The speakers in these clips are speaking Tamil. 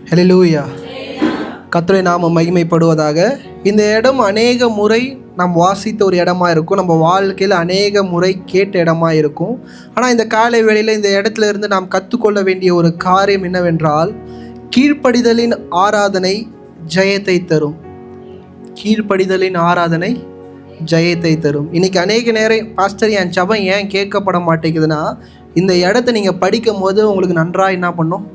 ஹல்லேலூயா. கர்த்தருடைய நாமம் மகிமைப்படுவதாக. இந்த இடம் அநேக முறை நாம் வாசித்த ஒரு இடமா இருக்கும், நம்ம வாழ்க்கையில் அநேக முறை கேட்ட இடமா இருக்கும். ஆனால் இந்த காலை வேளையில் இந்த இடத்துல இருந்து நாம் கற்றுக்கொள்ள வேண்டிய ஒரு காரியம் என்னவென்றால், கீழ்ப்படிதலின் ஆராதனை ஜெயத்தை தரும். கீழ்ப்படிதலின் ஆராதனை ஜெயத்தை தரும். இன்னைக்கு அநேக நேரம் பாஸ்டர் என் ஜெபம் ஏன் கேட்கப்பட மாட்டேங்குதுன்னா, இந்த இடத்த நீங்கள் படிக்கும் போது உங்களுக்கு நன்றாக என்ன பண்ணும்,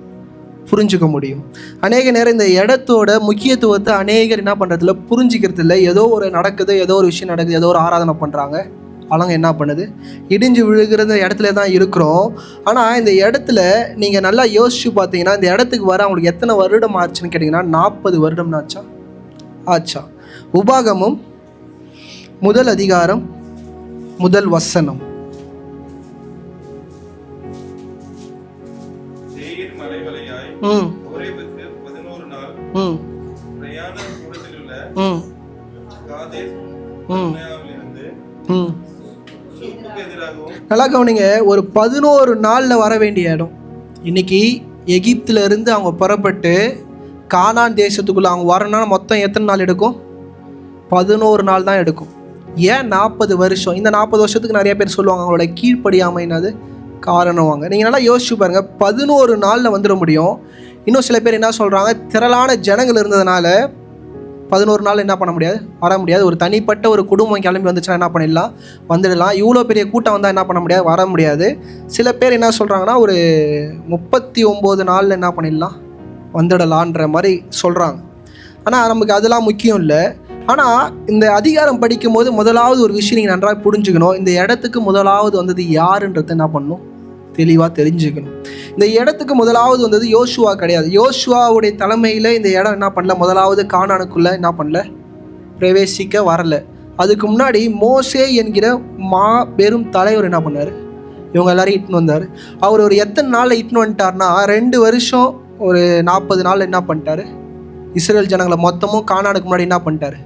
புரிஞ்சுக்க முடியும். அநேக நேரம் இந்த இடத்தோட முக்கியத்துவத்தை அநேகர் என்ன பண்ணுறதில்ல, புரிஞ்சிக்கிறது இல்லை. ஏதோ ஒரு நடக்குது, ஏதோ ஒரு விஷயம் நடக்குது, ஏதோ ஒரு ஆராதனை பண்ணுறாங்க, அவங்க என்ன பண்ணுது, இடிஞ்சு விழுகிற இடத்துல தான் இருக்கிறோம். ஆனால் இந்த இடத்துல நீங்கள் நல்லா யோசிச்சு பார்த்தீங்கன்னா, இந்த இடத்துக்கு வர அவங்களுக்கு எத்தனை வருடம் ஆச்சுன்னு கேட்டிங்கன்னா 40 வருடம் ஆச்சா. உபாகமும் 1 அதிகாரம் 1 வசனம். நல்லா கவனிங்க, ஒரு 11 நாளில் வர வேண்டிய இடம். இன்னைக்கு எகிப்தில் இருந்து அவங்க புறப்பட்டு கானான் தேசத்துக்குள்ளே அவங்க வரணும்னா மொத்தம் எத்தனை நாள் எடுக்கும்? 11 நாள் தான் எடுக்கும். ஏன் 40 வருஷம்? இந்த 40 வருஷத்துக்கு நிறைய பேர் சொல்லுவாங்க அவங்களோட கீழ்ப்படியாமைனது காரணம். வாங்க நீங்கள் நல்லா யோசிச்சு பாருங்கள், 11 நாளில் வந்துட முடியும். இன்னும் சில பேர் என்ன சொல்கிறாங்க, திரளான ஜனங்கள் இருந்ததுனால 11 நாள் என்ன பண்ண முடியாது, வர முடியாது. ஒரு தனிப்பட்ட ஒரு குடும்பம் கிளம்பி வந்துச்சுன்னா என்ன பண்ணிடலாம், வந்துடலாம். இவ்வளோ பெரிய கூட்டம் வந்தால் என்ன பண்ண முடியாது, வர முடியாது. சில பேர் என்ன சொல்கிறாங்கன்னா ஒரு 39 நாளில் என்ன பண்ணிடலாம், வந்துடலான்ற மாதிரி சொல்கிறாங்க. ஆனால் நமக்கு அதெல்லாம் முக்கியம் இல்லை. ஆனால் இந்த அதிகாரம் படிக்கும்போது முதலாவது ஒரு விஷயம் நீங்கள் நன்றாக புரிஞ்சுக்கணும். இந்த இடத்துக்கு முதலாவது வந்தது யாருன்றதை என்ன பண்ணணும், தெளிவாக தெரிஞ்சுக்கணும். இந்த இடத்துக்கு முதலாவது வந்தது யோசுவா கிடையாது. யோசுவாவுடைய தலைமையில் இந்த இடம் என்ன பண்ணல, முதலாவது கானானுக்குள்ளே என்ன பண்ணல, பிரவேசிக்க வரல. அதுக்கு முன்னாடி மோசே என்கிற பெரும் தலைவர் என்ன பண்ணார், இவங்க எல்லாரையும் இட்டுன்னு வந்தார். அவர் ஒரு எத்தனை நாளில் இட்டுன்னு வந்துட்டார்னா 2 வருஷம் ஒரு 40 நாள் என்ன பண்ணிட்டாரு, இஸ்ரேல் ஜனங்களை மொத்தமும் கானானுக்கு முன்னாடி என்ன பண்ணிட்டாரு,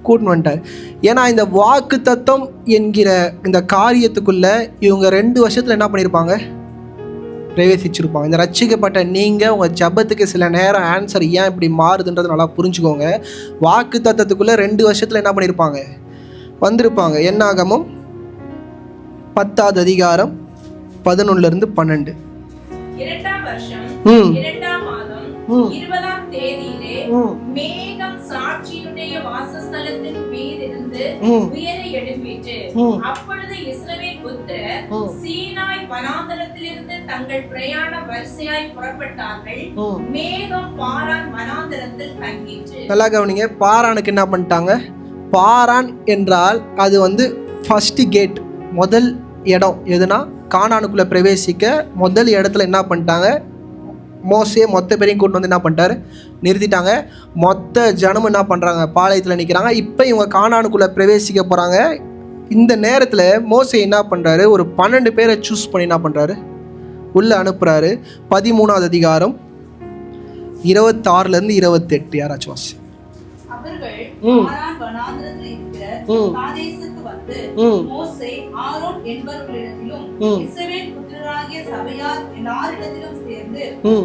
கூட்டின்னு வந்துட்டார். ஏன்னா இந்த வாக்கு தத்தம் என்கிற இந்த காரியத்துக்குள்ளே இவங்க 2 வருஷத்தில் என்ன பண்ணியிருப்பாங்க, பிரவேசிச்சிருப்பாங்க. இந்த ரட்சிக்கப்பட்ட நீங்கள் உங்கள் ஜபத்துக்கு சில நேரம் ஆன்சர் ஏன் இப்படி மாறுதுன்றது நல்லா புரிஞ்சுக்கோங்க. வாக்கு தத்தத்துக்குள்ளே 2 வருஷத்தில் என்ன பண்ணியிருப்பாங்க, வந்திருப்பாங்க. என்னாகமும் 10 அதிகாரம் 11 12. 2ஆம் வருஷம் 2ஆம் மாதம் 20ஆம் தேதியிலே மேகம் சாட்சியுடைய வாசஸ்தலத்தின் மீதிருந்து உயர எழும்பிற்று. அப்பொழுது இஸ்ரவேல் புத்திரர் சீனாய் வனாந்தரத்திலிருந்து தங்கள் பிரயாண வரிசையாய் புறப்பட்டார்கள். மேகம் பாரான் வனாந்தரத்தில் தங்கிற்று. நல்லா கவனிங்க, பாரானுக்கு என்ன பண்ணிட்டாங்க, பாரான் என்றால் அது ஃபர்ஸ்ட் கேட், முதல் இடம். எதுனா கானானுக்குள்ளே பிரவேசிக்க முதல் இடத்துல என்ன பண்ணிட்டாங்க, மோசே மொத்த பேரையும் கூட்டு என்ன பண்ணிட்டாரு, நிறுத்திட்டாங்க. மொத்த ஜனமும் என்ன பண்ணுறாங்க, பாளையத்தில் நிற்கிறாங்க. இப்போ இவங்க கானானுக்குள்ளே பிரவேசிக்க போகிறாங்க. இந்த நேரத்தில் மோசே என்ன பண்ணுறாரு, ஒரு 12 பேரை சூஸ் பண்ணி என்ன பண்ணுறாரு, உள்ளே அனுப்புகிறாரு. 13ஆவது அதிகாரம் 26 28. யாராச்சும் வாசி. மோசே ஆரோன் என்பவர்களிடத்திலும் இஸ்ரவேல் புத்திரராகிய சபையார் எல்லாரிடத்திலும் சேர்ந்து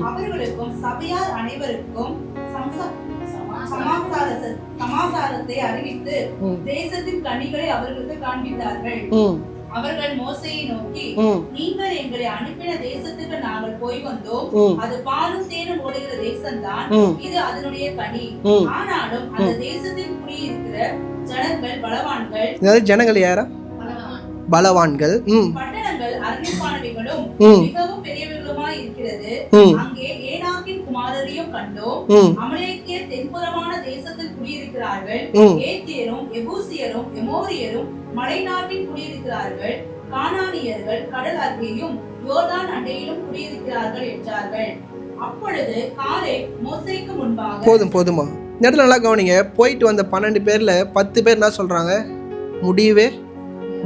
அவர்களுக்கும் சபையார் அனைவருக்கும் சமாசாரத்தை அறிவித்து தேசத்தின் கனிகளை அவர்களுக்கு காண்பித்தார்கள். அவர்கள் மோசேயை நோக்கி, நீங்கள் எங்களை அனுப்பின தேசத்துக்கு நாங்கள் போய் வந்தோம். அது பாலும் தேனும் ஓடுகிற தேசம்தான், இது அதனுடைய கனி. ஆனாலும் அந்த தேசத்தில் குடியிருக்கிற ஜனங்கள் பலவான்கள். ஜனங்கள் யாரா? பலவான்கள். பட்டணங்கள் அரண்யமானவைகளும் மிகவும் பெரியவர்களுமாய் இருக்கிறது. அங்கே ஏனாக்கின் குமாரரையும் கண்டோம். அமலேக்கியர் தென்புறமான தேசத்தில் குடியிருக்கிறார்கள். ஏத்தியரும் எபூசியரும் எமோரியரும் மலைநாட்டில் குடியிருக்கிறார்கள். கானானியர்கள் கடல் அருகேயும் யோர்தான் அண்டையிலும் குடியிருக்கிறார்கள் என்றார்கள். அப்பொழுது காலே மோசேக்கு முன்பாக போதுமா இந்த இடத்துல நல்லா கவனிங்க. போயிட்டு வந்த 12 பேர்ல 10 பேர் என்ன சொல்றாங்க, முடியவே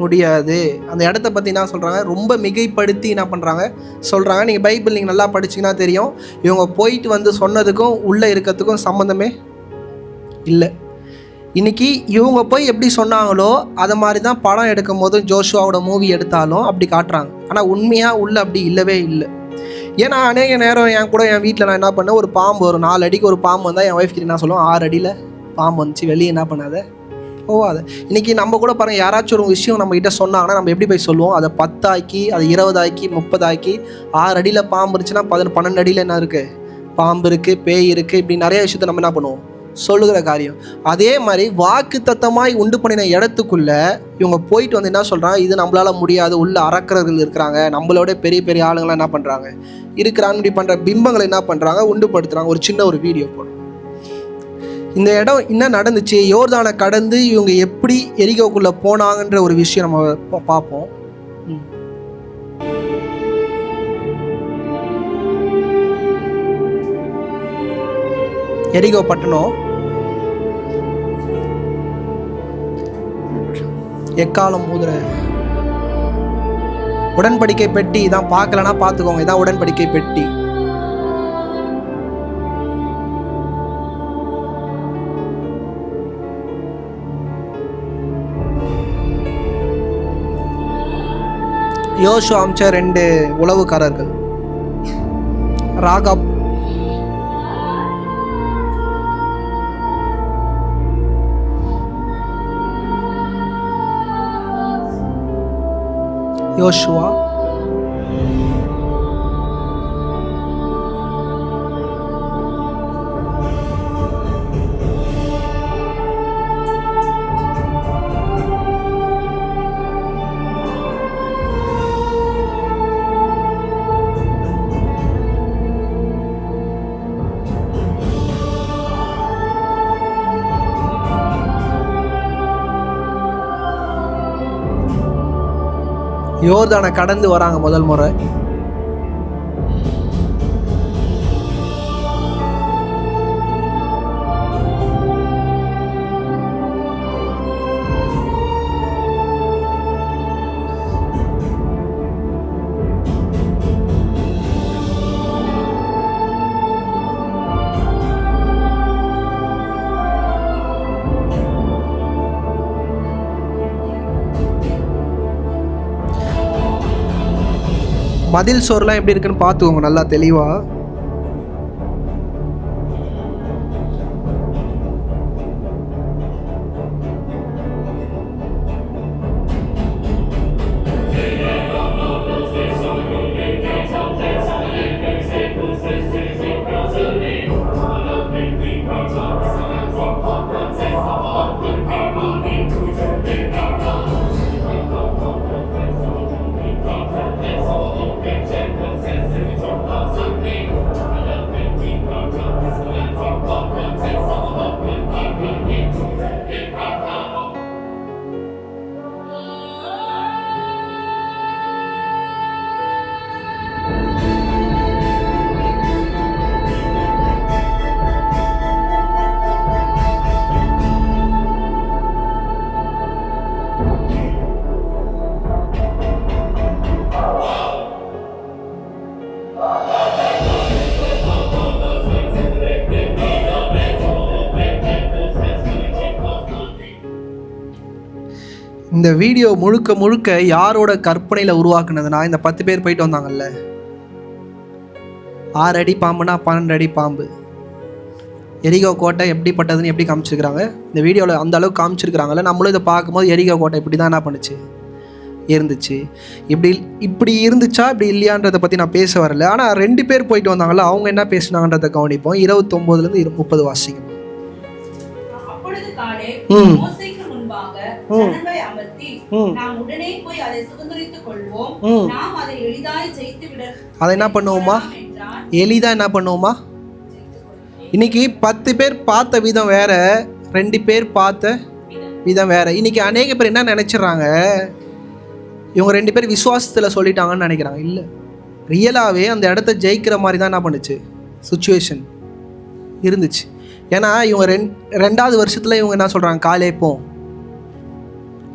முடியாது. அந்த இடத்த பற்றி என்ன சொல்கிறாங்க, ரொம்ப மிகைப்படுத்தி என்ன பண்ணுறாங்க சொல்கிறாங்க. நீங்கள் பைபிள் நீங்கள் நல்லா படிச்சிங்கன்னா தெரியும், இவங்க போயிட்டு வந்து சொன்னதுக்கும் உள்ளே இருக்கிறதுக்கும் சம்மந்தமே இல்லை. இன்றைக்கி இவங்க போய் எப்படி சொன்னாங்களோ அதை மாதிரி தான் படம் எடுக்கும் போதும் ஜோஷுவாவோட மூவி எடுத்தாலும் அப்படி காட்டுறாங்க. ஆனால் உண்மையாக உள்ள அப்படி இல்லவே இல்லை. ஏன்னா அநேக நேரம் என் கூட என் வீட்டில் நான் என்ன பண்ணேன், ஒரு பாம்பு ஒரு 4 அடிக்கு ஒரு பாம்பு வந்தால் என் ஒய்ஃப் கிட்ட என்ன சொல்லுவோம், 6 அடியில் பாம்பு வந்துச்சு வெளியே என்ன பண்ணாத போவாத. இன்றைக்கி நம்ம கூட பாருங்கள், யாராச்சும் ஒரு விஷயம் நம்ம கிட்ட சொன்னாங்கன்னா நம்ம எப்படி போய் சொல்லுவோம், அதை 10 ஆக்கி அதை 20 ஆக்கி 30 ஆக்கி 6 அடியில் பாம்பு இருந்துச்சுன்னா 12 அடியில் என்ன இருக்குது, பாம்பு இருக்குது, பேய் இருக்குது, இப்படி நிறைய விஷயத்த நம்ம என்ன பண்ணுவோம் சொல்லுகிற காரியம். அதே மாதிரி வாக்கு தத்தமாய் உண்டு பண்ணின இடத்துக்குள்ள இவங்க போயிட்டு வந்து என்ன சொல்கிறாங்க, இது நம்மளால முடியாது, உள்ள அரக்கர்கள் இருக்கிறாங்க, நம்மளோட பெரிய பெரிய ஆளுங்களாம் என்ன பண்ணுறாங்க இருக்கிறாங்க, இப்படி பண்ணுற பிம்பங்களை என்ன பண்ணுறாங்க உண்டுபடுத்துகிறாங்க. ஒரு சின்ன ஒரு வீடியோ போடும். இந்த இடம் என்ன நடந்துச்சு, யோர்தானை கடந்து இவங்க எப்படி எரிகோக்குள்ளே போனாங்கன்ற ஒரு விஷயம் நம்ம பார்ப்போம். எரிகோ பட்டணம் எக்காலம் ஊதுற உடன்படிக்கை பெட்டி இதான். பார்க்கலன்னா பார்த்துக்கோங்க, இதான் உடன்படிக்கை பெட்டி. யோசுவா அமிச்ச 2 உளவுக்காரர்கள், ராகாப், யோசுவா, யோர்தானை கடந்து வராங்க முதல் முறை. மதில் சோறுலாம் எப்படி இருக்குன்னு பார்த்துக்கோங்க நல்லா தெளிவாக. இந்த வீடியோ முழுக்க முழுக்க யாரோட கற்பனையில் உருவாக்குனதுன்னா, இந்த 10 பேர் போயிட்டு வந்தாங்கல்ல, 6 அடி பாம்புனா 12 அடி பாம்பு. எரிகோ கோட்டை எப்படிப்பட்டதுன்னு எப்படி காமிச்சிருக்கிறாங்க இந்த வீடியோவில், அந்த அளவுக்கு காமிச்சிருக்கிறாங்கல்ல. நம்மளும் இதை பார்க்கும்போது எரிகோ கோட்டை இப்படி தான் என்ன பண்ணுச்சு இருந்துச்சு. இப்படி இருந்துச்சா இப்படி இல்லையான்றதை பற்றி நான் பேச வரல. ஆனால் 2 பேர் போயிட்டு வந்தாங்கல்ல, அவங்க என்ன பேசினாங்கன்றதை கவனிப்போம். 29 30 வாசிங்க. அதை என்ன பண்ணுவோமா, எளிதா என்ன பண்ணுவோமா. இன்னைக்கு 10 பேர் பார்த்த விதம் வேற, 2 பேர் பார்த்த விதம் வேற. இன்னைக்கு அநேக பேர் என்ன நினைச்சிடறாங்க, இவங்க 2 பேர் விசுவாசத்தில் சொல்லிட்டாங்கன்னு நினைக்கிறாங்க. இல்லை, ரியலாகவே அந்த இடத்த ஜெயிக்கிற மாதிரி தான் என்ன பண்ணுச்சு சுச்சுவேஷன் இருந்துச்சு. ஏன்னா இவங்க 2வது வருஷத்தில் இவங்க என்ன சொல்கிறாங்க, காலேப்போம்.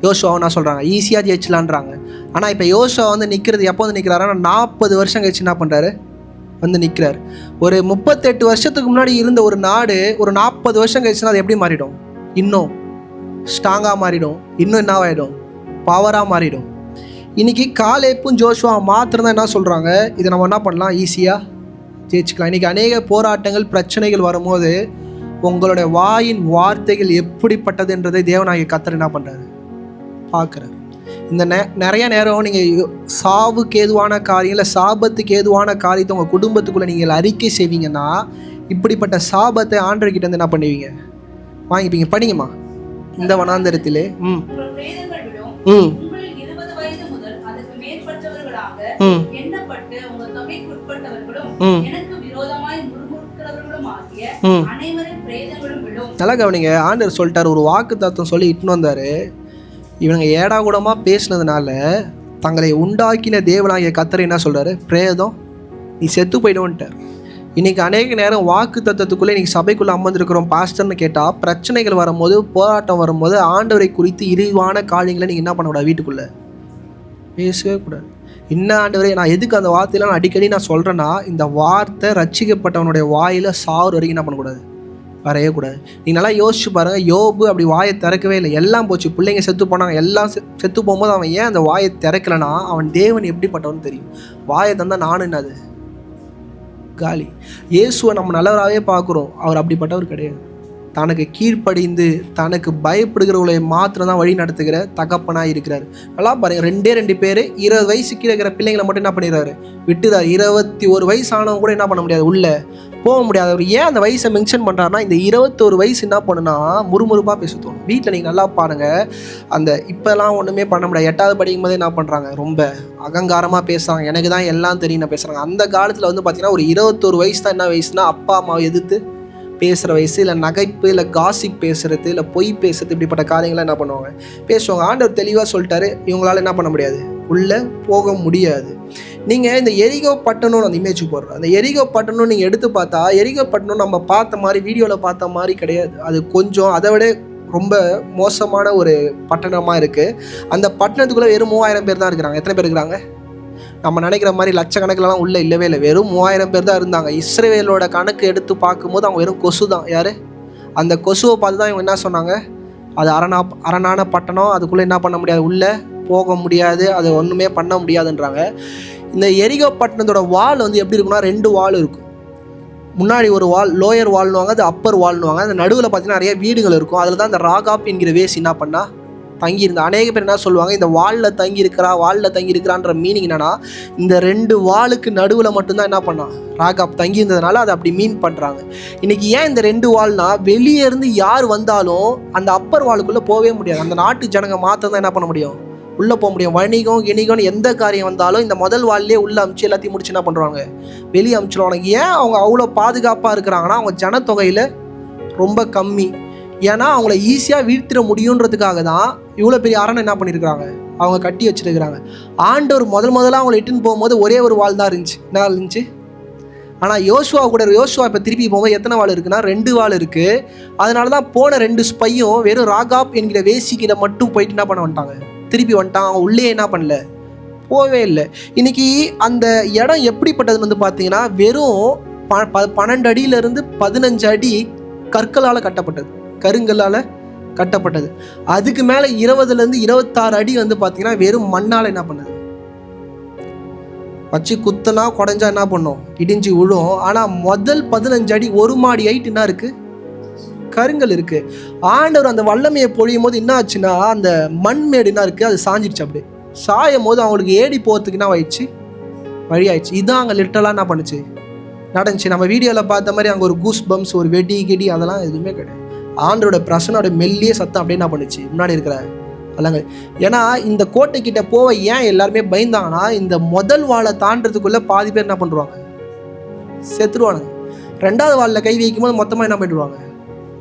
யோசுவா என்ன சொல்கிறாங்க, ஈஸியாக ஜெயிச்சலான்றாங்க. ஆனால் இப்போ யோசுவா வந்து நிற்கிறது எப்போ வந்து நிற்கிறாருன்னா 40 வருஷம் கழிச்சு என்ன பண்ணுறாரு வந்து நிற்கிறார். ஒரு 38 வருஷத்துக்கு முன்னாடி இருந்த ஒரு நாடு ஒரு 40 வருஷம் கழிச்சுன்னா அது எப்படி மாறிடும், இன்னும் ஸ்ட்ராங்காக மாறிடும், இன்னும் என்னவாயிடும், பவராக மாறிடும். இன்றைக்கி காலேப்பும் ஜோஷுவா மாத்திரம் தான் என்ன சொல்கிறாங்க, இதை நம்ம என்ன பண்ணலாம், ஈஸியாக ஜெயிச்சுக்கலாம். இன்றைக்கி அநேக போராட்டங்கள் பிரச்சனைகள் வரும்போது உங்களுடைய வாயின் வார்த்தைகள் எப்படிப்பட்டதுன்றதை தேவனாகிய கர்த்தர் என்ன பண்ணுறாரு, பார்க்குறாரு. இந்த நிறைய நேரம் நீங்கள் சாவுக்கு ஏதுவான காரியம் இல்லை சாபத்துக்கு ஏதுவான காரியத்தை உங்கள் குடும்பத்துக்குள்ளே நீங்கள் அறிக்கை செய்வீங்கன்னா இப்படிப்பட்ட சாபத்தை ஆண்டவர்கிட்ட இருந்து என்ன பண்ணுவீங்க, வாங்கிப்பீங்க. படிங்கம்மா. இந்த வனாந்தரத்திலே நல்லா கவனிங்க. ஆண்டவர் சொல்லிட்டார், ஒரு வாக்கு தத்துவம் சொல்லி இட்டுன்னு வந்தார். இவங்க ஏடாகூடமாக பேசினதுனால தங்களை உண்டாக்கின தேவனாகிய கர்த்தர் என்ன சொல்கிறாரு, பிரேதம் நீ செத்து போயிடுவோன்ட்டார். இன்றைக்கி அநேக நேரம் வாக்கு தத்துவத்துக்குள்ளே இன்றைக்கி சபைக்குள்ளே அமர்ந்திருக்கிறோம் பாஸ்டர்னு கேட்டால், பிரச்சனைகள் வரும்போது போராட்டம் வரும்போது ஆண்டவரை குறித்து இழிவான காரியங்களை நீங்கள் என்ன பண்ணக்கூடாது, வீட்டுக்குள்ளே பேசவே கூடாது. என்ன ஆண்டவரே, நான் எதுக்கு அந்த வார்த்தையெல்லாம் நான் அடிக்கடி நான் சொல்கிறேன்னா, இந்த வார்த்தை ரட்சிக்கப்பட்டவனுடைய வாயில் சாவுற வரைக்கும் என்ன பண்ணக்கூடாது, வரையே கூடாது. நீங்கள் நல்லா யோசிச்சு பாருங்கள். யோபு அப்படி வாயை திறக்கவே இல்லை, எல்லாம் போச்சு, பிள்ளைங்க செத்து போனாங்க, எல்லாம் செத்து போகும்போது அவன் ஏன் அந்த வாயை திறக்கலைன்னா அவன் தேவன் எப்படிப்பட்டவன்னு தெரியும். வாயை தந்தால் நானும் என்னது காலி. இயேசுவை நம்ம நல்லவராகவே பார்க்குறோம், அவர் அப்படிப்பட்டவர் கிடையாது. தனக்கு கீழ்ப்படிந்து தனக்கு பயப்படுகிறவர்களை மாத்திரம் தான் வழி நடத்துகிற தகப்பனாக இருக்கிறார். நல்லா பாருங்கள், 2 பேர் 20 வயசு கீழே இருக்கிற பிள்ளைங்களை மட்டும் என்ன பண்ணிடுறாரு, விட்டுறாரு. 21 வயசு ஆனவங்க கூட என்ன பண்ண முடியாது, உள்ளே போக முடியாது. அவர் ஏன் அந்த வயசை மென்ஷன் பண்ணுறாருனா, இந்த 21 வயசு என்ன பண்ணுன்னா முறுமுறுப்பாக பேச தோணும். வீட்டில் நீங்கள் நல்லா பாருங்கள், அந்த இப்போலாம் ஒன்றுமே பண்ண முடியாது. 8வது படிக்கும் போதே என்ன பண்ணுறாங்க, ரொம்ப அகங்காரமாக பேசுகிறாங்க, எனக்கு தான் எல்லாம் தெரியும் பேசுகிறாங்க. அந்த காலத்தில் வந்து பார்த்திங்கன்னா ஒரு 21 வயசு தான் என்ன வயசுனா அப்பா அம்மாவை எதிர்த்து பேசுகிற வயசு, இல்லை நகைப்பு, இல்லை காசிப் பேசுகிறது, இல்லை பொய் பேசுறது, இப்படிப்பட்ட காரியங்களை என்ன பண்ணுவாங்க, பேசுவாங்க. ஆண்டவர் தெளிவாக சொல்லிட்டாரு, இவங்களால் என்ன பண்ண முடியாது, உள்ளே போக முடியாது. நீங்கள் இந்த எரிகோ பட்டணம்னு அந்த இமேஜ் போடுறோம். அந்த எரிகோ பட்டணம் நீங்கள் எடுத்து பார்த்தா, எரிகோ பட்டணம் நம்ம பார்த்த மாதிரி வீடியோவில் பார்த்த மாதிரி கிடையாது. அது கொஞ்சம் அதை விட ரொம்ப மோசமான ஒரு பட்டணமாக இருக்குது. அந்த பட்டணத்துக்குள்ளே வெறும் 3000 பேர் தான் இருக்கிறாங்க. எத்தனை பேர் இருக்கிறாங்க, நம்ம நினைக்கிற மாதிரி லட்சக்கணக்கிலலாம் உள்ளே இல்லவே இல்லை. வெறும் 3000 பேர் தான் இருந்தாங்க. இஸ்ரவேலோட கணக்கு எடுத்து பார்க்கும்போது அவங்க வெறும் கொசு தான். யார், அந்த கொசுவை பார்த்து தான் இவங்க என்ன சொன்னாங்க, அது அரணான பட்டணம், அதுக்குள்ளே என்ன பண்ண முடியாது, உள்ளே போக முடியாது, அது ஒன்றுமே பண்ண முடியாதுன்றாங்க. இந்த எரிகோ பட்டணத்தோட வால் வந்து எப்படி இருக்குன்னா, 2 வால் இருக்கும். முன்னாடி ஒரு வால், லோயர் வால்னுவாங்க, அது அப்பர் வால்னுவாங்க. அந்த நடுவில் பார்த்தீங்கன்னா நிறைய வீடுகள் இருக்கும். அதில் தான் இந்த ராகாப் என்கிற வேசி என்ன பண்ணால் தங்கியிருந்தா. அநேக பேர் என்ன சொல்லுவாங்க, இந்த வாலில் தங்கியிருக்கிறான்ற மீனிங் என்னன்னா, இந்த 2 வாலுக்கு நடுவில் மட்டும்தான் என்ன பண்ணான், ராகாப் தங்கியிருந்ததுனால அதை அப்படி மீன் பண்ணுறாங்க. இன்றைக்கி ஏன் இந்த 2 வால்னா, வெளியே இருந்து யார் வந்தாலும் அந்த அப்பர் வாலுக்குள்ளே போகவே முடியாது. அந்த நாட்டு ஜனங்க மாத்திரம் தான் என்ன பண்ண முடியும், உள்ளே போக முடியும். வணிகம் எந்த காரியம் வந்தாலும் இந்த முதல் வால்லே உள்ளே அமிச்சு எல்லாத்தையும் முடிச்சு என்ன பண்ணுறாங்க, வெளியே அமிச்சிடுவாங்க. ஏன் அவங்க அவ்வளோ பாதுகாப்பாக இருக்கிறாங்கன்னா, அவங்க ஜனத்தொகையில் ரொம்ப கம்மி. ஏன்னா அவங்கள ஈஸியாக வீழ்த்திட முடியுன்றதுக்காக தான் இவ்வளோ பெரிய அரணை என்ன பண்ணியிருக்கிறாங்க, அவங்க கட்டி வச்சுருக்கிறாங்க. ஆண்டவர் முதலாக அவங்களை இட்டுன்னு போகும்போது ஒரே ஒரு வால் தான் இருந்துச்சு. என்ன இருந்துச்சு? ஆனால் யோசுவா இப்போ திருப்பி போகும்போது எத்தனை வால் இருக்குன்னா, 2 வால் இருக்குது. அதனால தான் போன 2 ஸ்பையும் வெறும் ராகாப் என்கிற வேசிக்கிட்ட மட்டும் போயிட்டு என்ன பண்ண வந்துட்டாங்க, திருப்பி வந்துட்டாங்க. அவங்க உள்ளே என்ன பண்ணல, போகவே இல்லை. இன்றைக்கி அந்த இடம் எப்படிப்பட்டதுன்னு வந்து பார்த்தீங்கன்னா, வெறும் 12 அடியிலேருந்து 15 அடி கற்களால் கட்டப்பட்டது, கருங்கல்லால் கட்டப்பட்டது. அதுக்கு மேலே 20லேருந்து 26 அடி வந்து பார்த்தீங்கன்னா வெறும் மண்ணால் என்ன பண்ணுது, வச்சு குத்தனா குடஞ்சா என்ன பண்ணும், இடிஞ்சு விழும். ஆனால் முதல் 15 அடி 1 மாடி ஹைட் என்ன இருக்குது, கருங்கல் இருக்குது. ஆண்டவர் அந்த வல்லமையை பொழியும் போது என்ன ஆச்சுன்னா, அந்த மண்மேடு என்ன இருக்குது, அது சாஞ்சிடுச்சு. அப்படியே சாயும் போது அவங்களுக்கு ஏடி போகிறதுக்கு என்ன ஆயிடுச்சு, வழி ஆயிடுச்சு. இதான் அங்கே லிட்டரலாக என்ன பண்ணுச்சு, நடந்துச்சு. நம்ம வீடியோவில் பார்த்த மாதிரி அங்கே ஒரு கூஸ் பம்ப்ஸ், ஒரு வெடி கிடி அதெல்லாம் எதுவுமே கிடையாது. ஆண்டரோட பிரசனோட மெல்லிய சத்தம் அப்படியே என்ன பண்ணுச்சு, முன்னாடி இருக்கிற அல்லங்க. ஏன்னா இந்த கோட்டைக்கிட்ட போக ஏன் எல்லாருமே பயந்தாங்கன்னா, இந்த முதல் வாழை தாண்டறதுக்குள்ளே பாதி பேர் என்ன பண்ணுவாங்க, செத்துருவானுங்க. 2வது வாலில் கை வைக்கும்போது மொத்தமாக என்ன பண்ணிடுவாங்க,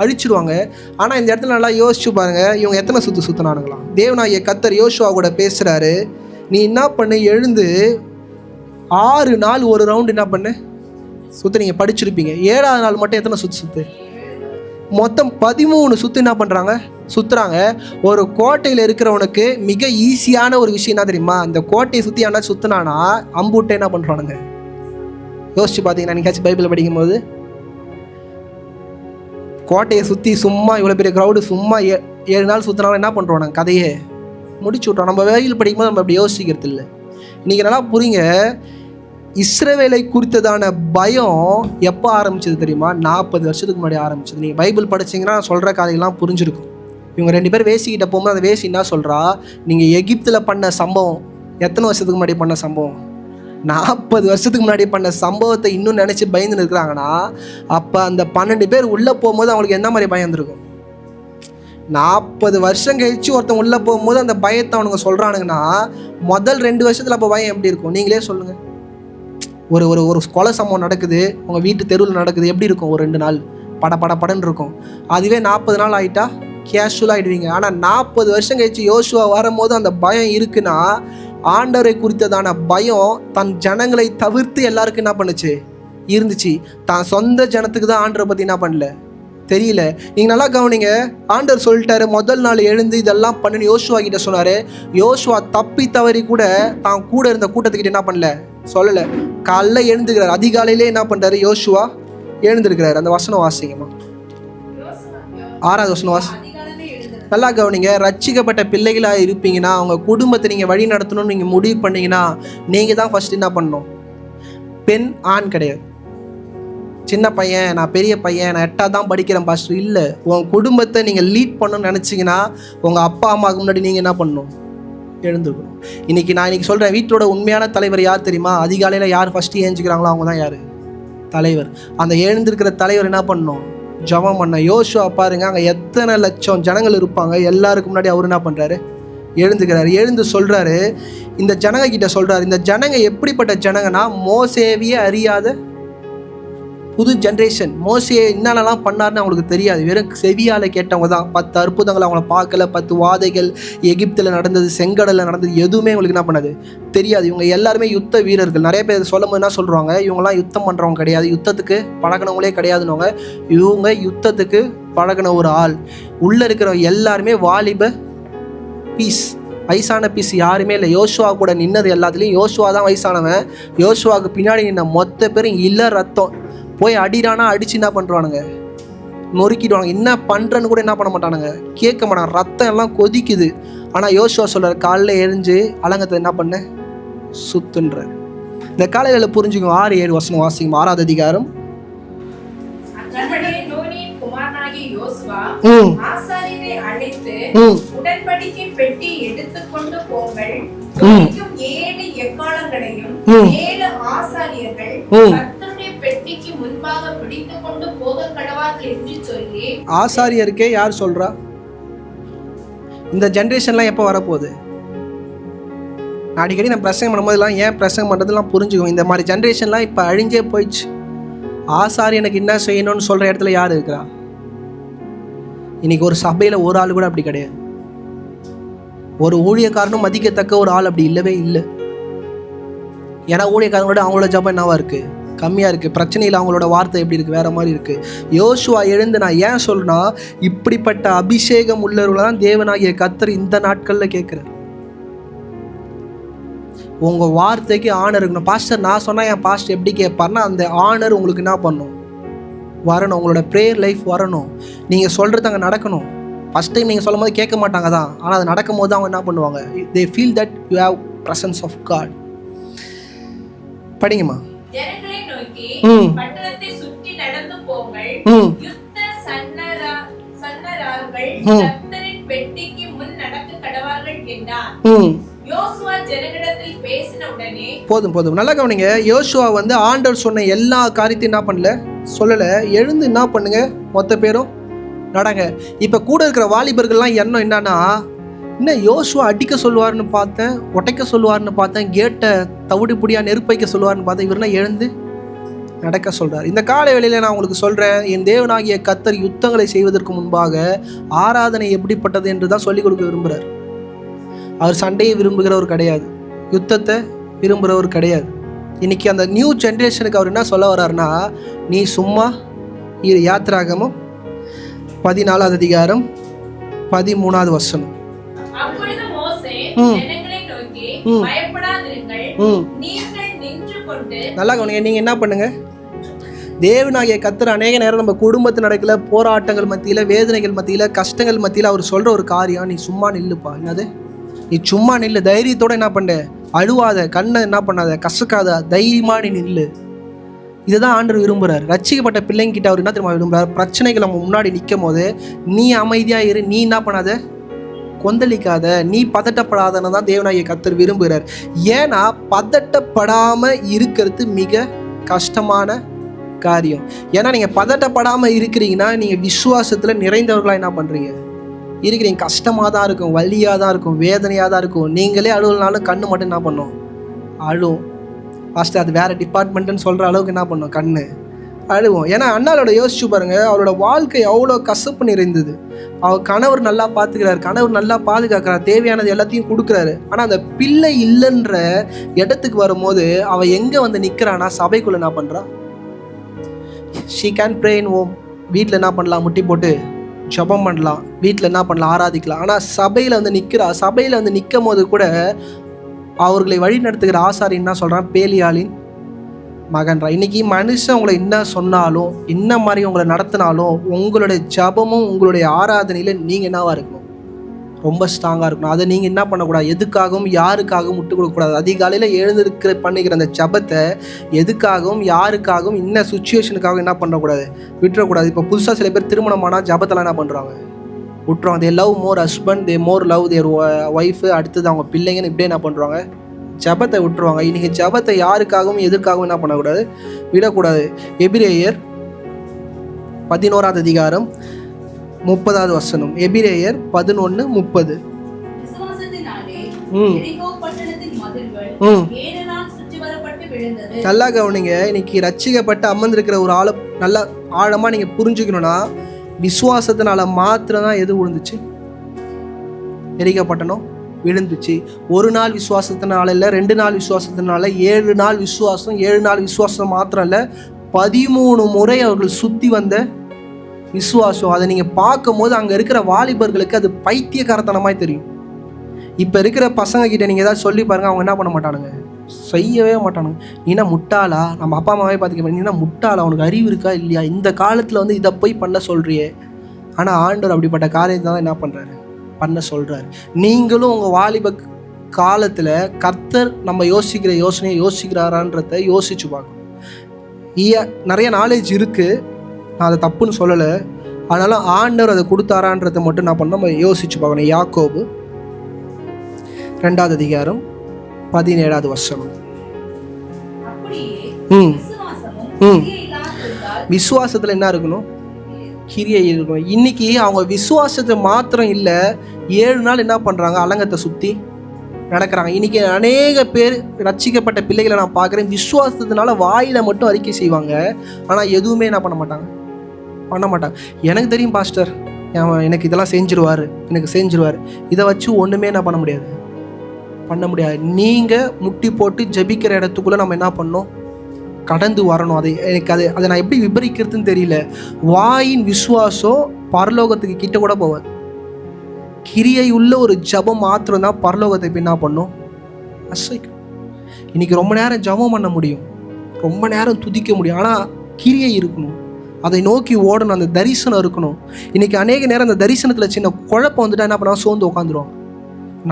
அழிச்சிடுவாங்க. ஆனால் இந்த இடத்துல நல்லா யோசிச்சு பாருங்கள், இவங்க எத்தனை சுற்றினானுங்களாம். தேவனாகிய கர்த்தர் யோசுவா கூட பேசுகிறாரு, நீ என்ன பண்ணு, எழுந்து 6 நாள் ஒரு ரவுண்டு என்ன பண்ணு சுற்று. நீங்கள் படிச்சிருப்பீங்க. 7வது நாள் மட்டும் எத்தனை சுற்று, மொத்தம் 13 சுற்று என்ன பண்ணுறாங்க, சுற்றுறாங்க. ஒரு கோட்டையில் இருக்கிறவனுக்கு மிக ஈஸியான ஒரு விஷயம் என்ன தெரியுமா, இந்த கோட்டையை சுற்றி ஆனால் சுற்றினானா அம்புட்டை என்ன பண்ணுறானுங்க. யோசிச்சு பார்த்தீங்கன்னா, நீங்க பைபிள் படிக்கும்போது கோட்டையை சுற்றி சும்மா இவ்வளோ பெரிய க்ரௌடு சும்மா 7 நாள் சுற்றினாலும் என்ன பண்ணுறோம், நாங்கள் கதையே முடிச்சு விட்டோம். நம்ம வேலையில் படிக்கும்போது நம்ம அப்படி யோசிக்கிறது இல்லை. இன்றைக்கி நல்லா புரியுங்க, இஸ்ரவேலை குறித்ததான பயம் எப்போ ஆரம்பிச்சது தெரியுமா? 40 வருஷத்துக்கு முன்னாடி ஆரம்பிச்சது. நீங்கள் பைபிள் படிச்சிங்கன்னா சொல்கிற காரியெல்லாம் புரிஞ்சிருக்கும். இவங்க 2 பேர் வேசிக்கிட்ட போகும்போது அந்த வேசி என்ன சொல்கிறா, நீங்கள் எகிப்தில் பண்ண சம்பவம் எத்தனை வருஷத்துக்கு முன்னாடி பண்ண சம்பவம்? 40 வருஷத்துக்கு முன்னாடி பண்ண சம்பவத்தை இன்னும் நினச்சி பயந்துன்னு இருக்கிறாங்கன்னா, அப்போ அந்த 12 பேர் உள்ளே போகும்போது அவங்களுக்கு என்ன மாதிரி பயம் இருந்திருக்கும்? 40 வருஷம் கழிச்சு ஒருத்தன் உள்ளே போகும்போது அந்த பயத்தை அவனுங்க சொல்கிறானுங்கன்னா, முதல் 2 வருஷத்தில் அப்போ பயம் எப்படி இருக்கும்? நீங்களே சொல்லுங்கள். ஒரு ஒரு ஒரு கொலை சம்பவம் நடக்குது, உங்கள் வீட்டு தெருவில் நடக்குது, எப்படி இருக்கும்? ஒரு 2 நாள் படன்னு இருக்கும். அதுவே 40 நாள் ஆகிட்டா கேஷுவலாக ஆகிடுவீங்க. ஆனால் 40 வருஷம் கழிச்சு யோசுவா வரும்போது அந்த பயம் இருக்குன்னா, ஆண்டவரை குறித்ததான பயம் தன் ஜனங்களை தவிர்த்து எல்லாருக்கும் என்ன பண்ணுச்சு? இருந்துச்சு. தான் சொந்த ஜனத்துக்கு தான் ஆண்டரை பற்றி என்ன பண்ணல தெரியல. நீங்கள் நல்லா கவனிங்க, ஆண்டவர் சொல்லிட்டாரு முதல் நாள் எழுந்து இதெல்லாம் பண்ணுன்னு யோசுவா கிட்ட சொன்னார். யோசுவா தப்பி தவறி கூட தான் கூட இருந்த கூட்டத்துக்கிட்ட என்ன பண்ணல சொல்லலை. காலைல எழுந்துக்கிறார், அதிகாலையிலே என்ன பண்ணுறாரு? யோசுவா எழுந்திருக்கிறார். அந்த வசனம் வாசிங்கம்மா, 6வது வசனம் வாசி. நல்லா கவனிங்க, ரட்சிக்கப்பட்ட பிள்ளைகளாக இருப்பீங்கன்னா, அவங்க குடும்பத்தை நீங்கள் வழி நடத்தணும்னு நீங்கள் முடிவு பண்ணீங்கன்னா, நீங்கள் தான் ஃபஸ்ட்டு என்ன பண்ணணும். பெண் ஆண் கிடையாது. சின்ன பையன், நான் பெரிய பையன், நான் 8வது தான் படிக்கிறேன் பாஸ்டர் இல்லை. உங்கள் குடும்பத்தை நீங்கள் லீட் பண்ணணும்னு நினச்சிங்கன்னா, உங்கள் அப்பா அம்மாவுக்கு முன்னாடி நீங்கள் என்ன பண்ணணும்? எழுந்துக்கணும். இன்றைக்கி சொல்கிறேன், வீட்டோட உண்மையான தலைவர் யார் தெரியுமா? அதிகாலையில் யார் ஃபஸ்ட்டு ஏஞ்சிக்கிறாங்களோ அவங்க தான் யார்? தலைவர். அந்த எழுந்திருக்கிற தலைவர் என்ன பண்ணணும்? ஜெபம் பண்ண. யோசுவா பாருங்க, அங்கே எத்தனை லட்சம் ஜனங்கள் இருப்பாங்க, எல்லாருக்கு முன்னாடி அவர் என்ன பண்ணுறாரு? எழுந்துக்கிறாரு. எழுந்து சொல்கிறாரு, இந்த ஜனங்க கிட்ட சொல்கிறாரு, இந்த ஜனங்க எப்படிப்பட்ட ஜனங்கன்னா, மோசேவியே அறியாத புது ஜென்ரேஷன். மோசே என்னென்னலாம் பண்ணார்னு அவங்களுக்கு தெரியாது, வெறும் செவியால் கேட்டவங்க தான். 10 அற்புதங்கள் அவங்கள பார்க்கல, 10 வாதைகள் எகிப்தில் நடந்தது, செங்கடலில் நடந்தது, எதுவுமே அவங்களுக்கு என்ன பண்ணது தெரியாது. இவங்க எல்லாருமே யுத்த வீரர்கள். நிறைய பேர் சொல்லும் போது என்ன சொல்கிறாங்க, இவங்கெல்லாம் யுத்தம் பண்ணுறவங்க கிடையாது, யுத்தத்துக்கு பழகினவங்களே கிடையாதுன்னு. இவங்க யுத்தத்துக்கு பழகின ஒரு ஆள். உள்ளே இருக்கிற எல்லாருமே வாலிப பீஸ், வயசான பீஸ் யாருமே இல்லை. யோசுவா கூட நின்னது எல்லாத்துலேயும் யோசுவா தான் வயசானவன். யோசுவாவுக்கு பின்னாடி நின்ன மொத்த பேரும் இல்லை ரத்தம். போய் அடிடானா அடிச்சு என்ன பண்ணுறானுங்க? நொறுக்கிடுவாங்க. என்ன பண்ணுறன்னு கூட என்ன பண்ண மாட்டானுங்க, கேட்க மாட்டாங்க. ரத்தம் எல்லாம் கொதிக்குது. ஆனால் யோசுவா சொல்கிறார், காலையில் எரிஞ்சு அலங்கத்தை என்ன பண்ண சுத்துன்ற. இந்த காலையில் புரிஞ்சுக்கும். 6-7 வசனம் வாசிக்கும். 6வது அதிகாரம். ஆசாரியரை அழைத்து உடன்படிக்கை பெட்டி எடுத்துக்கொண்டு போங்கள். 7 எக்காளங்களையும் 7 ஆசாரியர்கள் கர்த்தருடைய பெட்டிக்கு முன்பாக பிடித்துக் கொண்டு போக கடவார்கள் என்று சொல்லி. ஆசாரியருக்கே யார் சொல்றா? இந்த ஜென்ரேஷன்லாம் எப்போ வரப்போகுது? அடிக்கடி நான் பிரசங்கம் பண்ணும்போதெல்லாம் ஏன் பிரசங்கம் பண்ணுறதுலாம் புரிஞ்சுக்கும். இந்த மாதிரி ஜென்ரேஷன்லாம் இப்போ அழிஞ்சே போயிடுச்சு. ஆசாரியனுக்கு என்ன செய்யணும்னு சொல்கிற இடத்துல யார் இருக்கிறா? இன்றைக்கி ஒரு சபையில் ஒரு ஆள் கூட அப்படி கிடையாது. ஒரு ஊழியக்காரனும் மதிக்கத்தக்க ஒரு ஆள் அப்படி இல்லவே இல்லை. ஏன்னா ஊழியக்காரங்களோட அவங்களோட ஜபம் என்னவா இருக்குது? கம்மியாக இருக்குது. பிரச்சனையில் அவங்களோட வார்த்தை எப்படி இருக்குது? வேறு மாதிரி இருக்குது. யோசுவா எழுந்து, நான் ஏன் சொல்றேன்னா, இப்படிப்பட்ட அபிஷேகம் உள்ளவர்கள தான் தேவனாகிய கர்த்தர் இந்த நாட்களில் கேட்குறார். உங்கள் வார்த்தைக்கு ஆனர் இருக்கணும். பாஸ்டர் நான் சொன்னால் என் பாஸ்டர் எப்படி கேட்பார்னா, அந்த ஆனர் உங்களுக்கு என்ன பண்ணணும்? வரணும். உங்களோட ப்ரேயர் லைஃப் வரணும். நீங்கள் சொல்கிறது அங்கே நடக்கணும். ஃபஸ்ட் டைம் நீங்கள் சொல்லும் போது கேட்க மாட்டாங்க தான், ஆனால் அது நடக்கும் போது அவங்க என்ன பண்ணுவாங்க? they feel that you have presence of God. படிங்கம்மா. ஜனங்களை நோக்கி பட்டணத்தை சுற்றி நடந்து போங்கள். யுத்த சன்னரார்கள் கர்த்தரின் பெட்டிக்கு முன் நடக்க கடவார்கள் என்றார். யோசுவா ஜனங்களிடத்தில் பேசின உடனே போதும் நல்லா கவனிங்க. யோசுவா ஆண்டவர் சொன்ன எல்லா காரியத்தையும் என்ன பண்ணல, சொல்லலை. எழுந்து என்ன பண்ணுங்க, மொத்த பேரும் நடங்க. இப்போ கூட இருக்கிற வாலிபர்கள்லாம் எண்ணம் என்னன்னா, இன்னும் யோசுவா அடிக்க சொல்லுவார்னு பார்த்தேன், உடைக்க சொல்லுவார்னு பார்த்தேன், கேட்டை தவிடு புடியாக நெருப்பைக்க சொல்லுவார்னு பார்த்தேன். இவரெல்லாம் எழுந்து நடக்க சொல்கிறார். இந்த காலை வேளையில் நான் உங்களுக்கு சொல்கிறேன், என் தேவனாகிய கர்த்தர் யுத்தங்களை செய்வதற்கு முன்பாக ஆராதனை எப்படிப்பட்டது என்று தான் சொல்லிக் கொடுக்க விரும்புகிறார். அவர் சண்டையை விரும்புகிறவர் கிடையாது, யுத்தத்தை விரும்புகிறவர் கிடையாது. இன்றைக்கி அந்த நியூ ஜென்ரேஷனுக்கு அவர் என்ன சொல்ல வர்றாருன்னா, நீ சும்மா இரு. யாத்திராகமம் 14வது அதிகாரம் 13வது வசனம். அப்பொழுது மோசே ஜனங்களை நோக்கி பயப்படாதிருங்கள், நீங்கள் நின்று கொண்டு. நல்லா கவனிங்க. நீங்கள் என்ன பண்ணுங்க, தேவனாகிய கர்த்தர் அநேக நேரம் நம்ம குடும்பத்தில் நடக்கல போராட்டங்கள் மத்தியில், வேதனைகள் மத்தியில், கஷ்டங்கள் மத்தியில் அவர் சொல்கிற ஒரு காரியம், நீ சும்மா நில்லுப்பா. என்னது? நீ சும்மா நில்லு, தைரியத்தோட என்ன பண்ண, அழுவாத, கண்ணை என்ன பண்ணாத, கசக்காத, தைரியமா நீ நில்லு. இதுதான் ஆண்டவர் விரும்புகிறார். ரட்சிக்கப்பட்ட பிள்ளைங்கிட்ட அவர் என்ன தெரியுமா விரும்புகிறார்? பிரச்சனைகள் நம்ம முன்னாடி நிற்கும் போது நீ அமைதியாக இரு, நீ என்ன பண்ணாத, கொந்தளிக்காத, நீ பதட்டப்படாதன்னு தான் தேவனாகிய கர்த்தர் விரும்புகிறார். ஏன்னா பதட்டப்படாமல் இருக்கிறது மிக கஷ்டமான காரியம். ஏன்னா நீங்கள் பதட்டப்படாமல் இருக்கிறீங்கன்னா நீங்கள் விசுவாசத்தில் நிறைந்தவர்களாக என்ன பண்ணுறீங்க இருக்கிறீங்க. கஷ்டமாக தான் இருக்கும், வலியாக தான் இருக்கும், வேதனையாக தான் இருக்கும். நீங்களே அழுவலனாலும் கண்ணு மட்டும் என்ன பண்ணும், அழுவும். ஃபஸ்ட்டு அது வேறு டிபார்ட்மெண்ட்டுன்னு சொல்கிற அளவுக்கு என்ன பண்ணும், கண்ணு அழுவோம். ஏன்னா அண்ணாலோட யோசிச்சு பாருங்கள், அவரோட வாழ்க்கை அவ்வளோ கசப்பு நிறைந்தது. அவர் கணவர் நல்லா பார்த்துக்கிறாரு, கணவர் நல்லா பாதுகாக்கிறார், தேவையானது எல்லாத்தையும் கொடுக்குறாரு. ஆனால் அந்த பிள்ளை இல்லைன்ற இடத்துக்கு வரும்போது அவள் எங்கே வந்து நிற்கிறான்னா, சபைக்குள்ளே என்ன பண்ணுறா, she can pray in home. வீட்டில் என்ன பண்ணலாம், முட்டி போட்டு ஜெபம் பண்ணலாம், வீட்டில் என்ன பண்ணலாம், ஆராதிக்கலாம். ஆனால் சபையில் வந்து நிற்கிறா. சபையில் வந்து நிற்கும் போது கூட அவர்களை வழி நடத்துகிற ஆசாரி என்ன சொல்கிறான், பேலியாளின் மகன்றா. இன்றைக்கி மனுஷன் உங்களை என்ன சொன்னாலும், என்ன மாதிரி உங்களை நடத்தினாலும், உங்களுடைய ஜபமும் உங்களுடைய ஆராதனையில் நீங்கள் என்னவாக இருக்கணும், ரொம்ப ஸ்ட்ராங்காக இருக்கணும். அதை நீங்கள் என்ன பண்ணக்கூடாது, எதுக்காகவும் யாருக்காகவும் விட்டு கொடுக்கக்கூடாது. அதிகாலையில் எழுந்திருக்கிற பண்ணிக்கிற அந்த ஜபத்தை எதுக்காகவும் யாருக்காகவும் இன்ன சுச்சுவேஷனுக்காகவும் என்ன பண்ணக்கூடாது, விட்டுறக்கூடாது. இப்போ புதுசாக சில பேர் திருமணமானால் ஜபத்தெல்லாம் என்ன பண்ணுறாங்க, விட்டுருவாங்க. They love more husband, they more love their wife, அடுத்தது அவங்க பிள்ளைங்கன்னு இப்படியே என்ன பண்ணுறாங்க, ஜபத்தை விட்டுருவாங்க. இன்றைக்கி ஜபத்தை யாருக்காகவும் எதற்காகவும் என்ன பண்ணக்கூடாது, விடக்கூடாது. எபிரேயர் 11ஆம் அதிகாரம் 30வது வசனம். எபிரேயர் 11:30. நல்லா கவனிங்க. இன்னைக்கு ரட்சிக்கப்பட்டு அமர்ந்திருக்கிற ஒரு ஆளை நல்லா ஆழமாக நீங்கள் புரிஞ்சுக்கணும்னா, விசுவாசத்தினால மாத்திரம் தான் எது விழுந்துச்சு, எரிக்கப்பட்டனும் விழுந்துச்சு. ஒரு நாள் விசுவாசத்தினால இல்லை, 2 நாள் விசுவாசத்தினால, 7 நாள் விசுவாசம், 7 நாள் விசுவாசம் மாத்திரம் இல்லை, 13 முறை அவர்கள் சுற்றி வந்த விசுவாசம். அதை நீங்கள் பார்க்கும் போது அங்கே இருக்கிற வாலிபர்களுக்கு அது பைத்தியக்காரத்தனமாய் தெரியும். இப்போ இருக்கிற பசங்க கிட்ட நீங்கள் ஏதாவது சொல்லி பாருங்கள், அவங்க என்ன பண்ண மாட்டானுங்க, செய்யவே மாட்டானுங்க. நீனா முட்டாளா, நம்ம அப்பா அம்மாவே பார்த்துக்க, நீனா முட்டாளா, அவனுக்கு அறிவு இருக்கா இல்லையா, இந்த காலத்தில் வந்து இதை போய் பண்ண சொல்கிறியே. ஆனால் ஆண்டவர் அப்படிப்பட்ட காரியத்தை தான் என்ன பண்ணுறாரு, பண்ண சொல்கிறாரு. நீங்களும் உங்கள் வாலிப காலத்தில் கர்த்தர் நம்ம யோசிக்கிற யோசனையை யோசிக்கிறாரான்றதை யோசிச்சு பார்க்கணும். நிறைய நாலேஜ் இருக்குது, நான் அதை தப்புன்னு சொல்லலை. அதனால ஆண்டவர் அதை கொடுத்தாரான்றதை மட்டும் நான் பண்ண நம்ம யோசிச்சு பார்க்கணும். யாக்கோபு 2ஆம் அதிகாரம் 17வது வசனம். விசுவாசத்தில் என்ன இருக்கணும், கிரியை இருக்கணும். இன்னைக்கு அவங்க விசுவாசத்தை மாத்திரம் இல்லை, 7 நாள் என்ன பண்ணுறாங்க, அலங்கத்தை சுற்றி நடக்கிறாங்க. இன்றைக்கி அநேக பேர் ரட்சிக்கப்பட்ட பிள்ளைகளை நான் பார்க்குறேன், விசுவாசத்தினால வாயில் மட்டும் அறிக்கை செய்வாங்க, ஆனால் எதுவுமே என்ன பண்ண மாட்டாங்க. எனக்கு தெரியும் பாஸ்டர், எனக்கு இதெல்லாம் செஞ்சிருவார், இதை வச்சு ஒன்றுமே என்ன பண்ண முடியாது. நீங்கள் முட்டி போட்டு ஜபிக்கிற இடத்துக்குள்ளே நம்ம என்ன பண்ணோம், கடந்து வரணும். அதை நான் எப்படி விபரிக்கிறதுன்னு தெரியல. வாயின் விசுவாசம் பரலோகத்துக்கு கிட்ட கூட போவாது. கிரியை உள்ள ஒரு ஜபம் மாத்திரம் தான் பரலோகத்தை இப்போ என்ன பண்ணும், அசைக்கும். இன்னைக்கு ரொம்ப நேரம் ஜபம் பண்ண முடியும், ரொம்ப நேரம் துதிக்க முடியும், ஆனால் கிரியை இருக்கணும், அதை நோக்கி ஓடணும், அந்த தரிசனம் இருக்கணும். இன்னைக்கு அநேக நேரம் அந்த தரிசனத்தில் சின்ன குழப்பம் வந்துட்டா என்ன பண்ணா, சோர்ந்து உட்காந்துருவாங்க.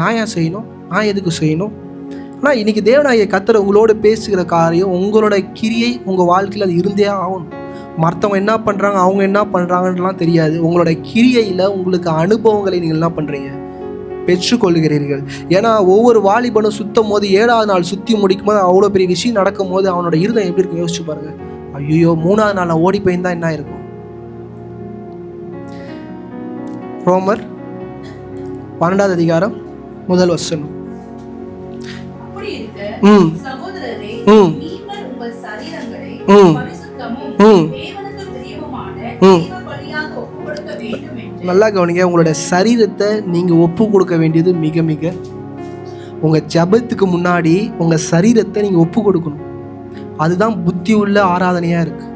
நான் ஏன் செய்யணும், நான் எதுக்கு செய்யணும்? ஆனால் இன்னைக்கு தேவனாகிய கர்த்தர் உங்களோட பேசுகிற காரியம், உங்களோட கிரியை உங்கள் வாழ்க்கையில் அது இருந்தே ஆகணும். மற்றவங்க என்ன பண்ணுறாங்க, அவங்க என்ன பண்ணுறாங்கன்றலாம் தெரியாது. உங்களோட கிரியையில் உங்களுக்கு அனுபவங்களை நீங்கள் என்ன பண்ணுறீங்க, பெற்றுக்கொள்கிறீர்கள். ஏன்னா ஒவ்வொரு வாலிபனும் சுற்றும் போது 7வது நாள் சுற்றி முடிக்கும் போது அவ்வளோ பெரிய விஷயம் நடக்கும் போது அவனோட இருதயம் எப்படி இருக்கும் யோசிச்சு பாருங்கள். ஐயோ 3வது நாள் ஓடி போயிருந்தா என்ன இருக்கும். ரோமர் 12ஆம் அதிகாரம் 1 வசனம். நல்லா கவனிங்க. உங்களோட சரீரத்தை நீங்க ஒப்பு கொடுக்க வேண்டியது மிக மிக, உங்க ஜபத்துக்கு முன்னாடி உங்க சரீரத்தை நீங்க ஒப்பு கொடுக்கணும். அதுதான் புத்தி உள்ள ஆராதனையாக இருக்குது.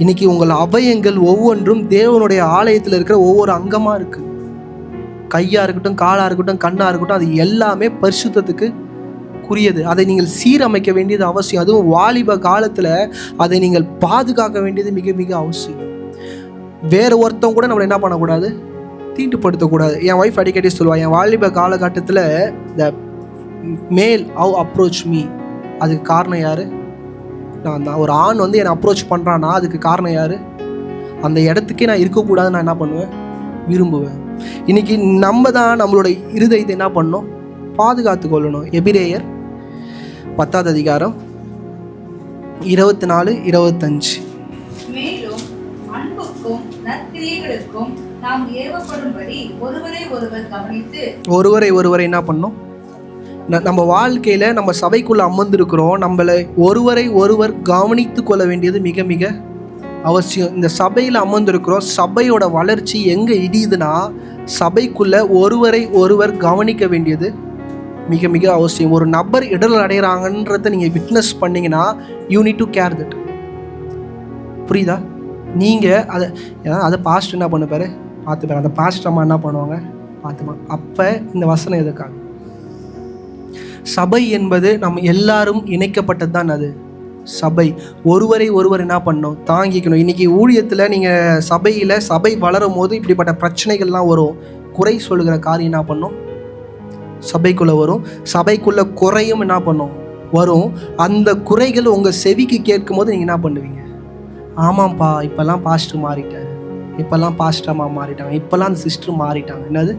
இன்றைக்கி உங்கள் அவயங்கள் ஒவ்வொன்றும் தேவனுடைய ஆலயத்தில் இருக்கிற ஒவ்வொரு அங்கமாக இருக்குது. கையாக இருக்கட்டும், காலாக இருக்கட்டும், கண்ணாக இருக்கட்டும், அது எல்லாமே பரிசுத்தத்துக்கு குறியது. அதை நீங்கள் சீரமைக்க வேண்டியது அவசியம். அதுவும் வாலிப காலத்தில் அதை நீங்கள் பாதுகாக்க வேண்டியது மிக மிக அவசியம். வேறு ஒருத்தவங்க கூட நம்மளை என்ன பண்ணக்கூடாது, தீட்டுப்படுத்தக்கூடாது. என் ஒய்ஃப் அடிக்கடி சொல்லுவாள், என் வாலிப காலகட்டத்தில் த மேல் ஹவ் அப்ரோச் மீ, அதுக்கு காரணம் யார்? நான் தான். ஒரு ஆண் வந்து என்னை அப்ரோச் பண்ணுறான்னா அதுக்கு காரணம் யார்? அந்த இடத்துக்கே நான் இருக்கக்கூடாதுன்னு நான் என்ன பண்ணுவேன்? விரும்புவேன். இன்றைக்கி நம்ம தான் நம்மளோட இருதயத்தை என்ன பண்ணணும்? பாதுகாத்து கொள்ளணும். எபிரேயர் 10வது அதிகாரம் 24-25. மேலும் அன்புக்கும் நற்கிரியைகளுக்கும் நாம் ஏவப்படும்படி ஒருவரை ஒருவர் கவனித்து ஒருவரை என்ன பண்ணணும்? நம்ம வாழ்க்கையில் நம்ம சபைக்குள்ளே அமர்ந்திருக்கிறோம், நம்மளை ஒருவரை ஒருவர் கவனித்து கொள்ள வேண்டியது மிக மிக அவசியம். இந்த சபையில் அமர்ந்திருக்கிறோம், சபையோட வளர்ச்சி எங்கே இடியுதுன்னா சபைக்குள்ளே ஒருவரை ஒருவர் கவனிக்க வேண்டியது மிக மிக அவசியம். ஒரு நபர் இடர்கள் அடைகிறாங்கன்றதை நீங்கள் விட்னஸ் பண்ணிங்கன்னா you need to care that. புரியுதா? நீங்கள் அதை பாஸ்ட் என்ன பண்ணுப்பாரு? பார்த்துப்பாரு. அந்த பாஸ்ட் அம்மா என்ன பண்ணுவாங்க? பார்த்துப்பாங்க. அப்போ இந்த வசனம் எதுக்காக? சபை என்பது நம்ம எல்லாரும் இணைக்கப்பட்டது தான். அது சபை ஒருவரை ஒருவர் என்ன பண்ணணும்? தாங்கிக்கணும். இன்றைக்கி ஊழியத்தில் நீங்கள் சபை வளரும் போது இப்படிப்பட்ட பிரச்சனைகள்லாம் வரும். குறை சொல்லுகிற காரியம் என்ன பண்ணும்? சபைக்குள்ளே வரும். சபைக்குள்ளே குறையும் என்ன பண்ணும்? வரும். அந்த குறைகள் உங்கள் செவிக்கு கேட்கும் போது நீங்கள் என்ன பண்ணுவீங்க? ஆமாம்ப்பா, இப்போல்லாம் பாஸ்டர் மாறிட்டார், இப்போல்லாம் பாஸ்டர் அம்மா மாறிட்டாங்க, இப்போல்லாம் அந்த சிஸ்டர் மாறிட்டாங்க. என்னது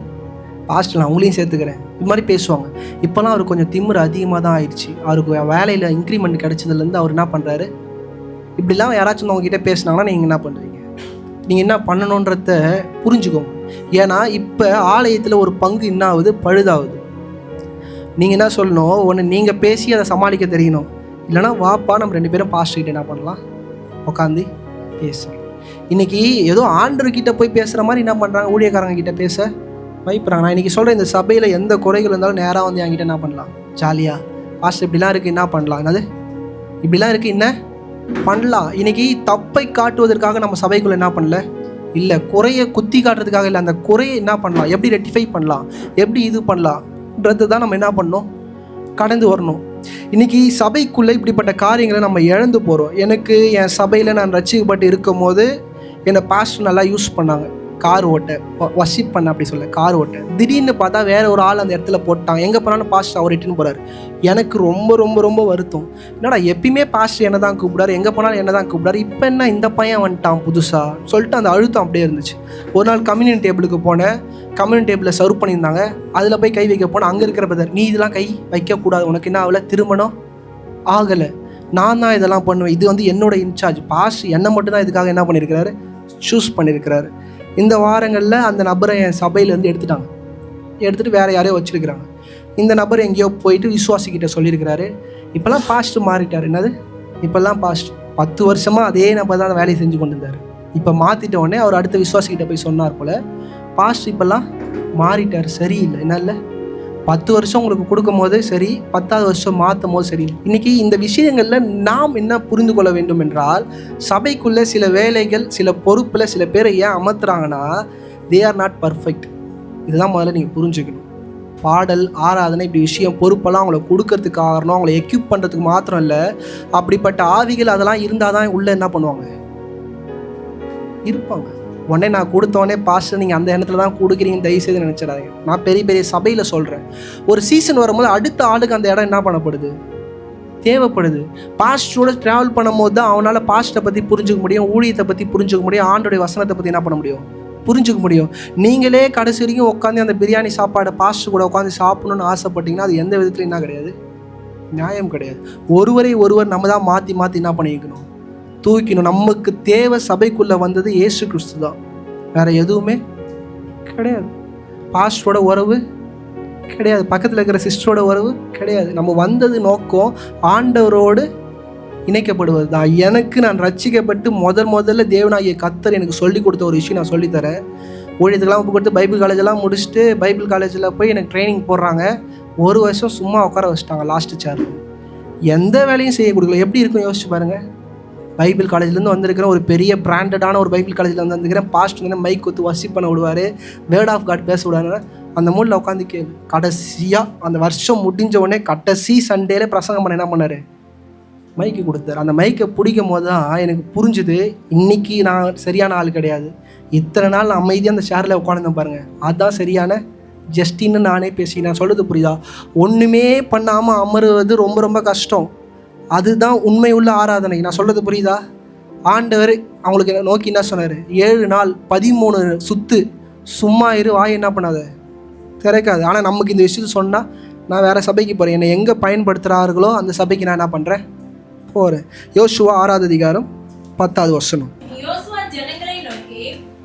பாஸ்டர்? நான் அவங்களையும் சேர்த்துக்கிறேன். இது மாதிரி பேசுவாங்க. இப்போல்லாம் அவருக்கு கொஞ்சம் திமிரு அதிகமாக தான் ஆயிடுச்சு, அவருக்கு வேலையில் இன்க்ரிமெண்ட் கிடைச்சதுலேருந்து அவர் என்ன பண்ணுறாரு? இப்படிலாம் யாராச்சும் உங்ககிட்ட பேசினாங்கன்னா நீங்கள் என்ன பண்ணுவீங்க? நீங்கள் என்ன பண்ணணுன்றத புரிஞ்சுக்கோங்க. ஏன்னா இப்போ ஆலயத்தில் ஒரு பங்கு என்ன ஆகுது? பழுதாகுது. நீங்கள் என்ன சொல்லணும்? ஒன்று நீங்கள் பேசி அதை சமாளிக்க தெரியணும். இல்லைனா வாப்பா நம்ம 2 பேரும் பாஸ்டர்கிட்ட என்ன பண்ணலாம்? உட்காந்து பேசலாம். இன்றைக்கி ஏதோ ஆண்டர்கிட்ட போய் பேசுகிற மாதிரி என்ன பண்ணுறாங்க? ஊழியக்காரங்க கிட்ட பேச பயப்படுறாங்க. நான் இன்றைக்கி சொல்கிறேன், இந்த சபையில் எந்த குறைகள் இருந்தாலும் நேராக வந்து என்கிட்ட என்ன பண்ணலாம்? ஜாலியாக பாஸ்டர் இப்படிலாம் இருக்குது என்ன பண்ணலாம்? என்னது இப்படிலாம் இருக்குது என்ன பண்ணலாம்? இன்றைக்கி தப்பை காட்டுவதற்காக நம்ம சபைக்குள்ளே என்ன பண்ணல? இல்லை, குறையை குத்தி காட்டுறதுக்காக இல்லை. அந்த குறையை என்ன பண்ணலாம்? எப்படி ரெக்டிஃபை பண்ணலாம்? எப்படி இது பண்ணலாம்ன்றது தான் நம்ம என்ன பண்ணணும்? கடந்து வரணும். இன்றைக்கி சபைக்குள்ளே இப்படிப்பட்ட காரியங்களை நம்ம இழந்து போகிறோம். எனக்கு என் சபையில் நான் ரட்சிக்கப்பட்டு இருக்கும் போது என்னை பாஸ்டர் நல்லா யூஸ் பண்ணாங்க. கார் ஓட்ட, வர்ஷிப் பண்ண, அப்படி சொல்ல, கார் ஓட்ட. திடீர்னு பார்த்தா வேற ஒரு ஆள் அந்த இடத்துல போட்டாங்க. எங்கே போனாலும் பாஸ்டர் அவர் இட்டுன்னு போகிறார். எனக்கு ரொம்ப ரொம்ப ரொம்ப வருத்தம். என்னடா எப்பயுமே பாஸ்டர் என்ன தான் கூப்பிடாரு, எங்கே போனாலும் என்ன தான் கூப்பிடாரு, இப்போ என்ன இந்த பையன் வந்துட்டான் புதுசாக சொல்லிட்டு அந்த அழுத்தம் அப்படியே இருந்துச்சு. ஒரு நாள் கம்யூனியன் டேபிளுக்கு போனேன். கம்யூனியன் டேபிளில் சர்வ் பண்ணியிருந்தாங்க. அதில் போய் கை வைக்க போனேன். அங்கே இருக்கிற பிரதர், நீ இதெல்லாம் கை வைக்கக்கூடாது, உனக்கு என்ன ஆகலை? திருமணம் ஆகலை, நான் தான் இதெல்லாம் பண்ணுவேன், இது வந்து என்னோட இன்சார்ஜ். பாஸ்டர் என்னை மட்டும்தான் இதுக்காக என்ன பண்ணியிருக்கிறாரு? சூஸ் பண்ணியிருக்கிறாரு. இந்த வாரங்களில் அந்த நபரை என் சபையிலேருந்து எடுத்துகிட்டு வேறு யாரையோ வச்சுருக்கிறாங்க. இந்த நபர் எங்கேயோ போயிட்டு விசுவாசிக்கிட்ட சொல்லியிருக்கிறாரு, இப்போல்லாம் பாஸ்டர் மாறிட்டார். என்னது இப்போல்லாம் பாஸ்டர்? 10 வருஷமாக அதே நபர் தான் வேலையை செஞ்சு கொண்டு இருந்தார். இப்போ மாற்றிட்ட உடனே அவர் அடுத்த விசுவாசிக்கிட்ட போய் சொன்னார் போல், பாஸ்டர் இப்போல்லாம் மாறிட்டார், சரியில்லை. என்ன இல்லை, 10 வருஷம் உங்களுக்கு கொடுக்கும் போது சரி, 10வது வருஷம் மாற்றும் போது சரி. இன்றைக்கி இந்த விஷயங்களில் நாம் என்ன புரிந்து கொள்ள வேண்டும் என்றால், சபைக்குள்ளே சில வேலைகள், சில பொறுப்பில் சில பேரை ஏன் அமர்த்துறாங்கன்னா, தே ஆர் நாட் பர்ஃபெக்ட். இதுதான் முதல்ல நீங்கள் புரிஞ்சுக்கணும். பாடல், ஆராதனை, இப்படி விஷயம், பொறுப்பெல்லாம் அவங்கள கொடுக்கறதுக்கு காரணம், அவங்கள எக்யூப் பண்ணுறதுக்கு மாத்திரம் இல்லை. அப்படிப்பட்ட ஆவிகள் அதெல்லாம் இருந்தால் தான் உள்ளே என்ன பண்ணுவாங்க? இருப்பாங்க. உடனே நான் கொடுத்தோடனே பாஸ்டர் நீங்கள் அந்த இடத்துல தான் கொடுக்குறீங்கன்னு தயவுசெய்து நினச்சிடாதீங்க. நான் பெரிய பெரிய சபையில் சொல்கிறேன், ஒரு சீசன் வரும்போது அடுத்த ஆளுக்கு அந்த இடம் என்ன பண்ணப்படுது? தேவைப்படுது. பாஸ்டரோட ட்ராவல் பண்ணும்போது தான் அவனால் பாஸ்டரை பற்றி புரிஞ்சுக்க முடியும், ஊழியத்தை பற்றி புரிஞ்சுக்க முடியும், ஆண்டோடைய வசனத்தை பற்றி என்ன பண்ண முடியும்? புரிஞ்சுக்க முடியும். நீங்களே கடைசி வரைக்கும் உட்காந்து அந்த பிரியாணி சாப்பாடை பாஸ்டர் கூட உட்காந்து சாப்பிடணும்னு ஆசைப்பட்டீங்கன்னா அது எந்த விதத்துலையும் என்ன கிடையாது? நியாயம் கிடையாது. ஒருவரை ஒருவர் நம்ம தான் மாற்றி மாற்றி என்ன பண்ணிக்கணும்? தூக்கிணும். நமக்கு தேவை சபைக்குள்ளே வந்தது இயேசு கிறிஸ்து தான், வேறு எதுவுமே கிடையாது. பாஸ்டரோட உறவு கிடையாது, பக்கத்தில் இருக்கிற சிஸ்டரோட உறவு கிடையாது. நம்ம வந்தது நோக்கம் ஆண்டவரோடு இணைக்கப்படுவது தான். எனக்கு நான் ரட்சிக்கப்பட்டு முதல்ல தேவனாகிய கர்த்தர் எனக்கு சொல்லி கொடுத்த ஒரு விஷயம் நான் சொல்லித்தரேன். ஊழியத்துக்கெல்லாம் ஒப்பு கொடுத்து பைபிள் காலேஜெல்லாம் முடிச்சுட்டு பைபிள் காலேஜில் போய் எனக்கு ட்ரைனிங் போடுறாங்க. 1 வருஷம் சும்மா உட்கார வச்சுட்டாங்க லாஸ்ட் சேரில். எந்த வேலையும் செய்ய கொடுக்கல. எப்படி இருக்கும் யோசிச்சு பாருங்கள். பைபிள் காலேஜ்லேருந்து வந்திருக்கிற ஒரு பெரிய பிராண்டடான ஒரு பைபிள் காலேஜில் வந்துருக்கிறேன். பாஸ்ட் வந்து மைக் கொடுத்து வர்ஷிப் பண்ண விடுவார், வேர்ட் ஆஃப் காட் பேச விடுவாரு. அந்த மூடில் உட்காந்து கேளு. கடைசியாக அந்த வருஷம் முடிஞ்ச உடனே கடைசி சண்டேல பிரசங்கம் பண்ண என்ன பண்ணார்? மைக்கு கொடுத்தார். அந்த மைக்கை பிடிக்கும் போது தான் எனக்கு புரிஞ்சுது, இன்றைக்கி நான் சரியான ஆள் கிடையாது, இத்தனை நாள் நான் அமைதியாக அந்த ஷேரில் உட்காந்துருந்தேன் பாருங்கள், அதுதான் சரியான ஜஸ்டின்னு நானே பேசி நான் சொல்கிறது புரியுதா? ஒன்றுமே பண்ணாமல் அமருவது ரொம்ப ரொம்ப கஷ்டம். அதுதான் உண்மை உள்ள ஆராதனை. நான் சொல்கிறது புரியுதா? ஆண்டவர் அவங்களுக்கு நோக்கி என்ன சொன்னார்? 7 நாள் 13 சுத்து சும்மா இரு, வாய் என்ன பண்ணாத திறக்காது. ஆனால் நமக்கு இந்த விஷயத்தை சொன்னால் நான் வேறு சபைக்கு போகிறேன், என்னை எங்கே பயன்படுத்துகிறார்களோ அந்த சபைக்கு நான் என்ன பண்ணுறேன், போகிறேன். யோசுவா 6வது அதிகாரம் 10வது வசனம். யோசுவா ஜனங்களை நோக்கி,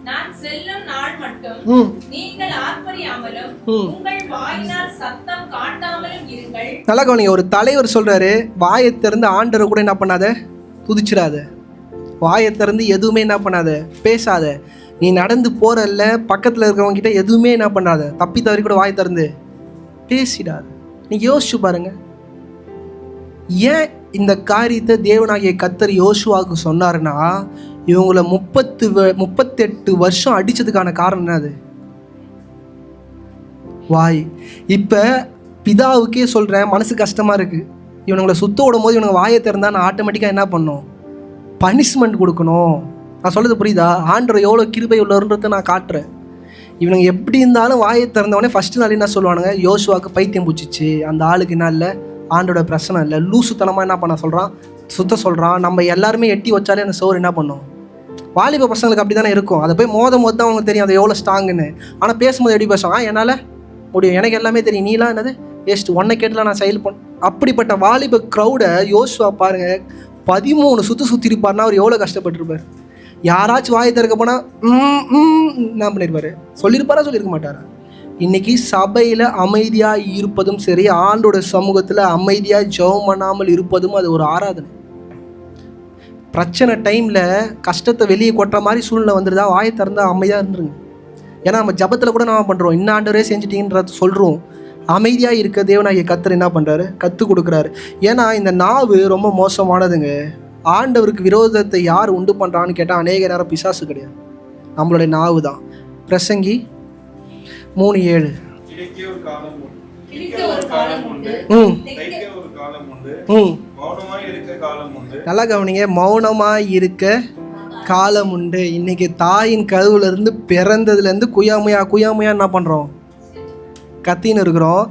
நான் செல்லும் நாள் மட்டும் நீங்கள் ஆர்ப்பரியாமலும் உங்கள் வாயினால் சத்தம் காட்டாமலும் இருங்கள். நல்லா கவனிங்க, ஒரு தலைவர் சொல்றாரு, வாயை திறந்து ஆண்டரை கூட என்ன பண்ணாத, துதிச்சிடாத. வாயை திறந்து எதுவுமே என்ன பண்ணாத, பேசாத. நீ நடந்து போறல்ல, பக்கத்தில் இருக்கிறவங்க கிட்ட எதுவுமே என்ன பண்ணாத, தப்பி தவறி கூட வாயை திறந்து பேசிடாத. நீங்க யோசிச்சு பாருங்க, ஏன் இந்த காரியத்தை தேவனாகிய கர்த்தர் யோசுவாவுக்கு சொன்னாருன்னா, இவங்கள 38 வருஷம் அடிச்சதுக்கான காரணம் என்னது? வாய். இப்போ பிதாவுக்கே சொல்கிறேன், மனசு கஷ்டமாக இருக்குது. இவனுங்களை சுத்த விடும் போது இவனுங்க வாயை திறந்தா நான் ஆட்டோமேட்டிக்காக என்ன பண்ணணும், பனிஷ்மெண்ட் கொடுக்கணும். நான் சொல்கிறது புரியுதா? ஆண்டவர் எவ்வளோ கிருபை உள்ளவர்ன்றதை நான் காட்டுறேன். இவனுங்க எப்படி இருந்தாலும் வாயை திறந்தவொடனே ஃபஸ்ட்டு நாள் என்ன சொல்லுவானுங்க, யோசுவாவுக்கு பைத்தியம் பிடிச்சிச்சு, அந்த ஆளுக்கு என்ன இல்லை, ஆண்டோட பிரச்சனை இல்லை, லூசுத்தனமாக என்ன பண்ண சொல்கிறான், சுத்த சொல்கிறான். நம்ம எல்லாருமே எட்டி வச்சாலே அந்த சோறு என்ன பண்ணும்? வாலிப பசங்களுக்கு அப்படி தானே இருக்கும். அதை போய் மோதும் போது தான் அவங்க தெரியும் அது எவ்வளோ ஸ்ட்ராங்குன்னு. ஆனால் பேசும்போது எப்படி பேசுவான், என்னால் முடியும், எனக்கு எல்லாமே தெரியும், நீலாம் என்னது வேஸ்ட், ஒன்றை கேட்டுலாம் நான் செயல் அப்படிப்பட்ட வாலிப க்ரௌடை யோசுவா பாருங்கள் 13 சுற்றி இருப்பார்னா அவர் எவ்வளோ கஷ்டப்பட்டுருப்பார். யாராச்சும் வாயை திறக்க போனால் என்ன பண்ணியிருப்பார், சொல்லியிருக்க மாட்டாரா? இன்றைக்கி சபையில் அமைதியாக இருப்பதும் சரி, ஆண்டோட சமூகத்தில் அமைதியாக ஜெபம் பண்ணாமல் இருப்பதும் அது ஒரு ஆராதனை. பிரச்சனை டைமில் கஷ்டத்தை வெளியே கொட்டுற மாதிரி சூழ்நிலை வந்துடுதா, வாயை திறந்தால் அமைதியாக இருந்துருங்க. ஏன்னா நம்ம ஜபத்தில் கூட நம்ம பண்ணுறோம், இன்னும் ஆண்டவரே செஞ்சிட்டிங்கன்றத சொல்கிறோம். அமைதியாக இருக்க தேவனாகிய கர்த்தர் என்ன பண்ணுறாரு, கற்றுக் கொடுக்குறாரு. ஏன்னா இந்த நாவு ரொம்ப மோசமானதுங்க. ஆண்டவருக்கு விரோதத்தை யார் உண்டு பண்ணுறான்னு கேட்டால் அநேக நேரம் பிசாசு கிடையாது, நம்மளுடைய நாவு தான். பிரசங்கி 3:7. நல்லா கவனிங்க, மௌனமாக இருக்க காலம் உண்டு. இன்னைக்கு தாயின் கருவுலேருந்து பிறந்ததுலேருந்து குயாமையா என்ன பண்ணுறோம், கத்தின்னு இருக்கிறோம்.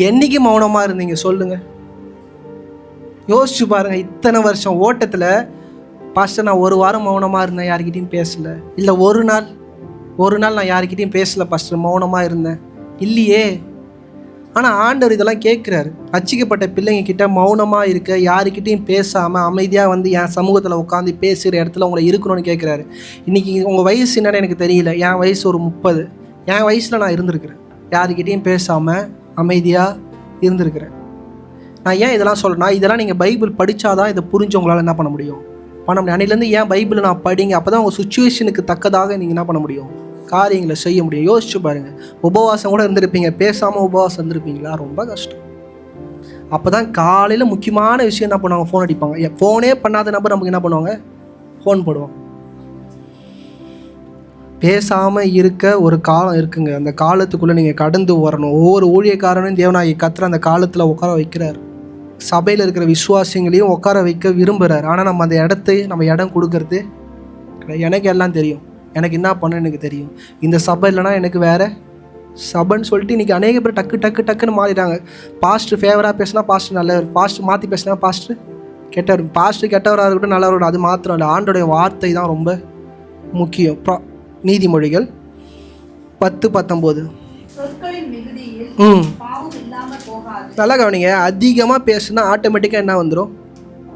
என்னைக்கு மௌனமாக இருந்தீங்க சொல்லுங்க? யோசிச்சு பாருங்க. இத்தனை வருஷம் ஓட்டத்தில் பாஸ்டர் நான் 1 வாரம் மௌனமாக இருந்தேன், யாருக்கிட்டையும் பேசல. இல்லை ஒரு நாள் நான் யாருக்கிட்டையும் பேசல பாஸ்டர், மௌனமாக இருந்தேன். இல்லையே. ஆனால் ஆண்டவர் இதெல்லாம் கேட்குறாரு. ரட்சிக்கப்பட்ட பிள்ளைங்க கிட்ட மௌனமாக இருக்க, யாருக்கிட்டையும் பேசாமல் அமைதியாக வந்து என் சமூகத்தில் உட்காந்து பேசுகிற இடத்துல உங்களை இருக்கணும்னு கேட்குறாரு. இன்றைக்கி உங்கள் வயசு என்னன்னு எனக்கு தெரியல, என் வயசு ஒரு 30. என் வயசில் நான் இருந்திருக்கிறேன், யாருக்கிட்டையும் பேசாமல் அமைதியாக இருந்திருக்கிறேன். நான் ஏன் இதெல்லாம் சொல்கிறேன்னா, இதெல்லாம் நீங்கள் பைபிள் படித்தாதான் இதை புரிஞ்சு உங்களால் என்ன பண்ண முடியும், பண்ண முடியும். அன்னிலேருந்து ஏன் பைபிளை நான் படிங்க, அப்போ தான் உங்கள் சுச்சுவேஷனுக்கு தக்கதாக நீங்கள் என்ன பண்ண முடியும், காரியங்களை செய்ய முடியும். யோசிச்சு பாருங்கள், உபவாசம் கூட இருந்திருப்பீங்க, பேசாமல் உபவாசம் இருந்திருப்பீங்களா? ரொம்ப கஷ்டம். அப்போ தான் காலையில் முக்கியமான விஷயம் என்ன பண்ணுவாங்க, ஃபோன் அடிப்பாங்க. ஃபோனே பண்ணாத நபர் நமக்கு என்ன பண்ணுவாங்க, ஃபோன் போடுவோம். பேசாமல் இருக்க ஒரு காலம் இருக்குங்க. அந்த காலத்துக்குள்ளே நீங்கள் கடந்து வரணும். ஒவ்வொரு ஊழியக்காரனும் தேவனாகிய கர்த்தர் அந்த காலத்தில் உட்கார வைக்கிறார். சபையில் இருக்கிற விசுவாசிங்களையும் உட்கார வைக்க விரும்புகிறார். ஆனால் நம்ம அந்த நம்ம இடம் கொடுக்கறது எனக்கு எல்லாம் தெரியும், எனக்கு என்ன பண்ண எனக்கு தெரியும், இந்த சபை இல்லைனா எனக்கு வேறு சபைன்னு சொல்லிட்டு இன்றைக்கி அநேக பேர் டக்குன்னு மாறிட்டாங்க. பாஸ்டர் ஃபேவராக பேசினா பாஸ்டர் நல்லவர், பாஸ்டர் மாற்றி பேசினா பாஸ்டர் கெட்டவர். பாஸ்டர் கெட்டவராக இருக்கட்டும் நல்லவரோட, அது மாத்திரம் இல்லை, ஆண்டோடைய வார்த்தை தான் ரொம்ப முக்கியம். நீதிமொழிகள் 10:19. நல்லா கவனிங்க, அதிகமாக பேசுனா ஆட்டோமேட்டிக்காக என்ன வந்துடும்,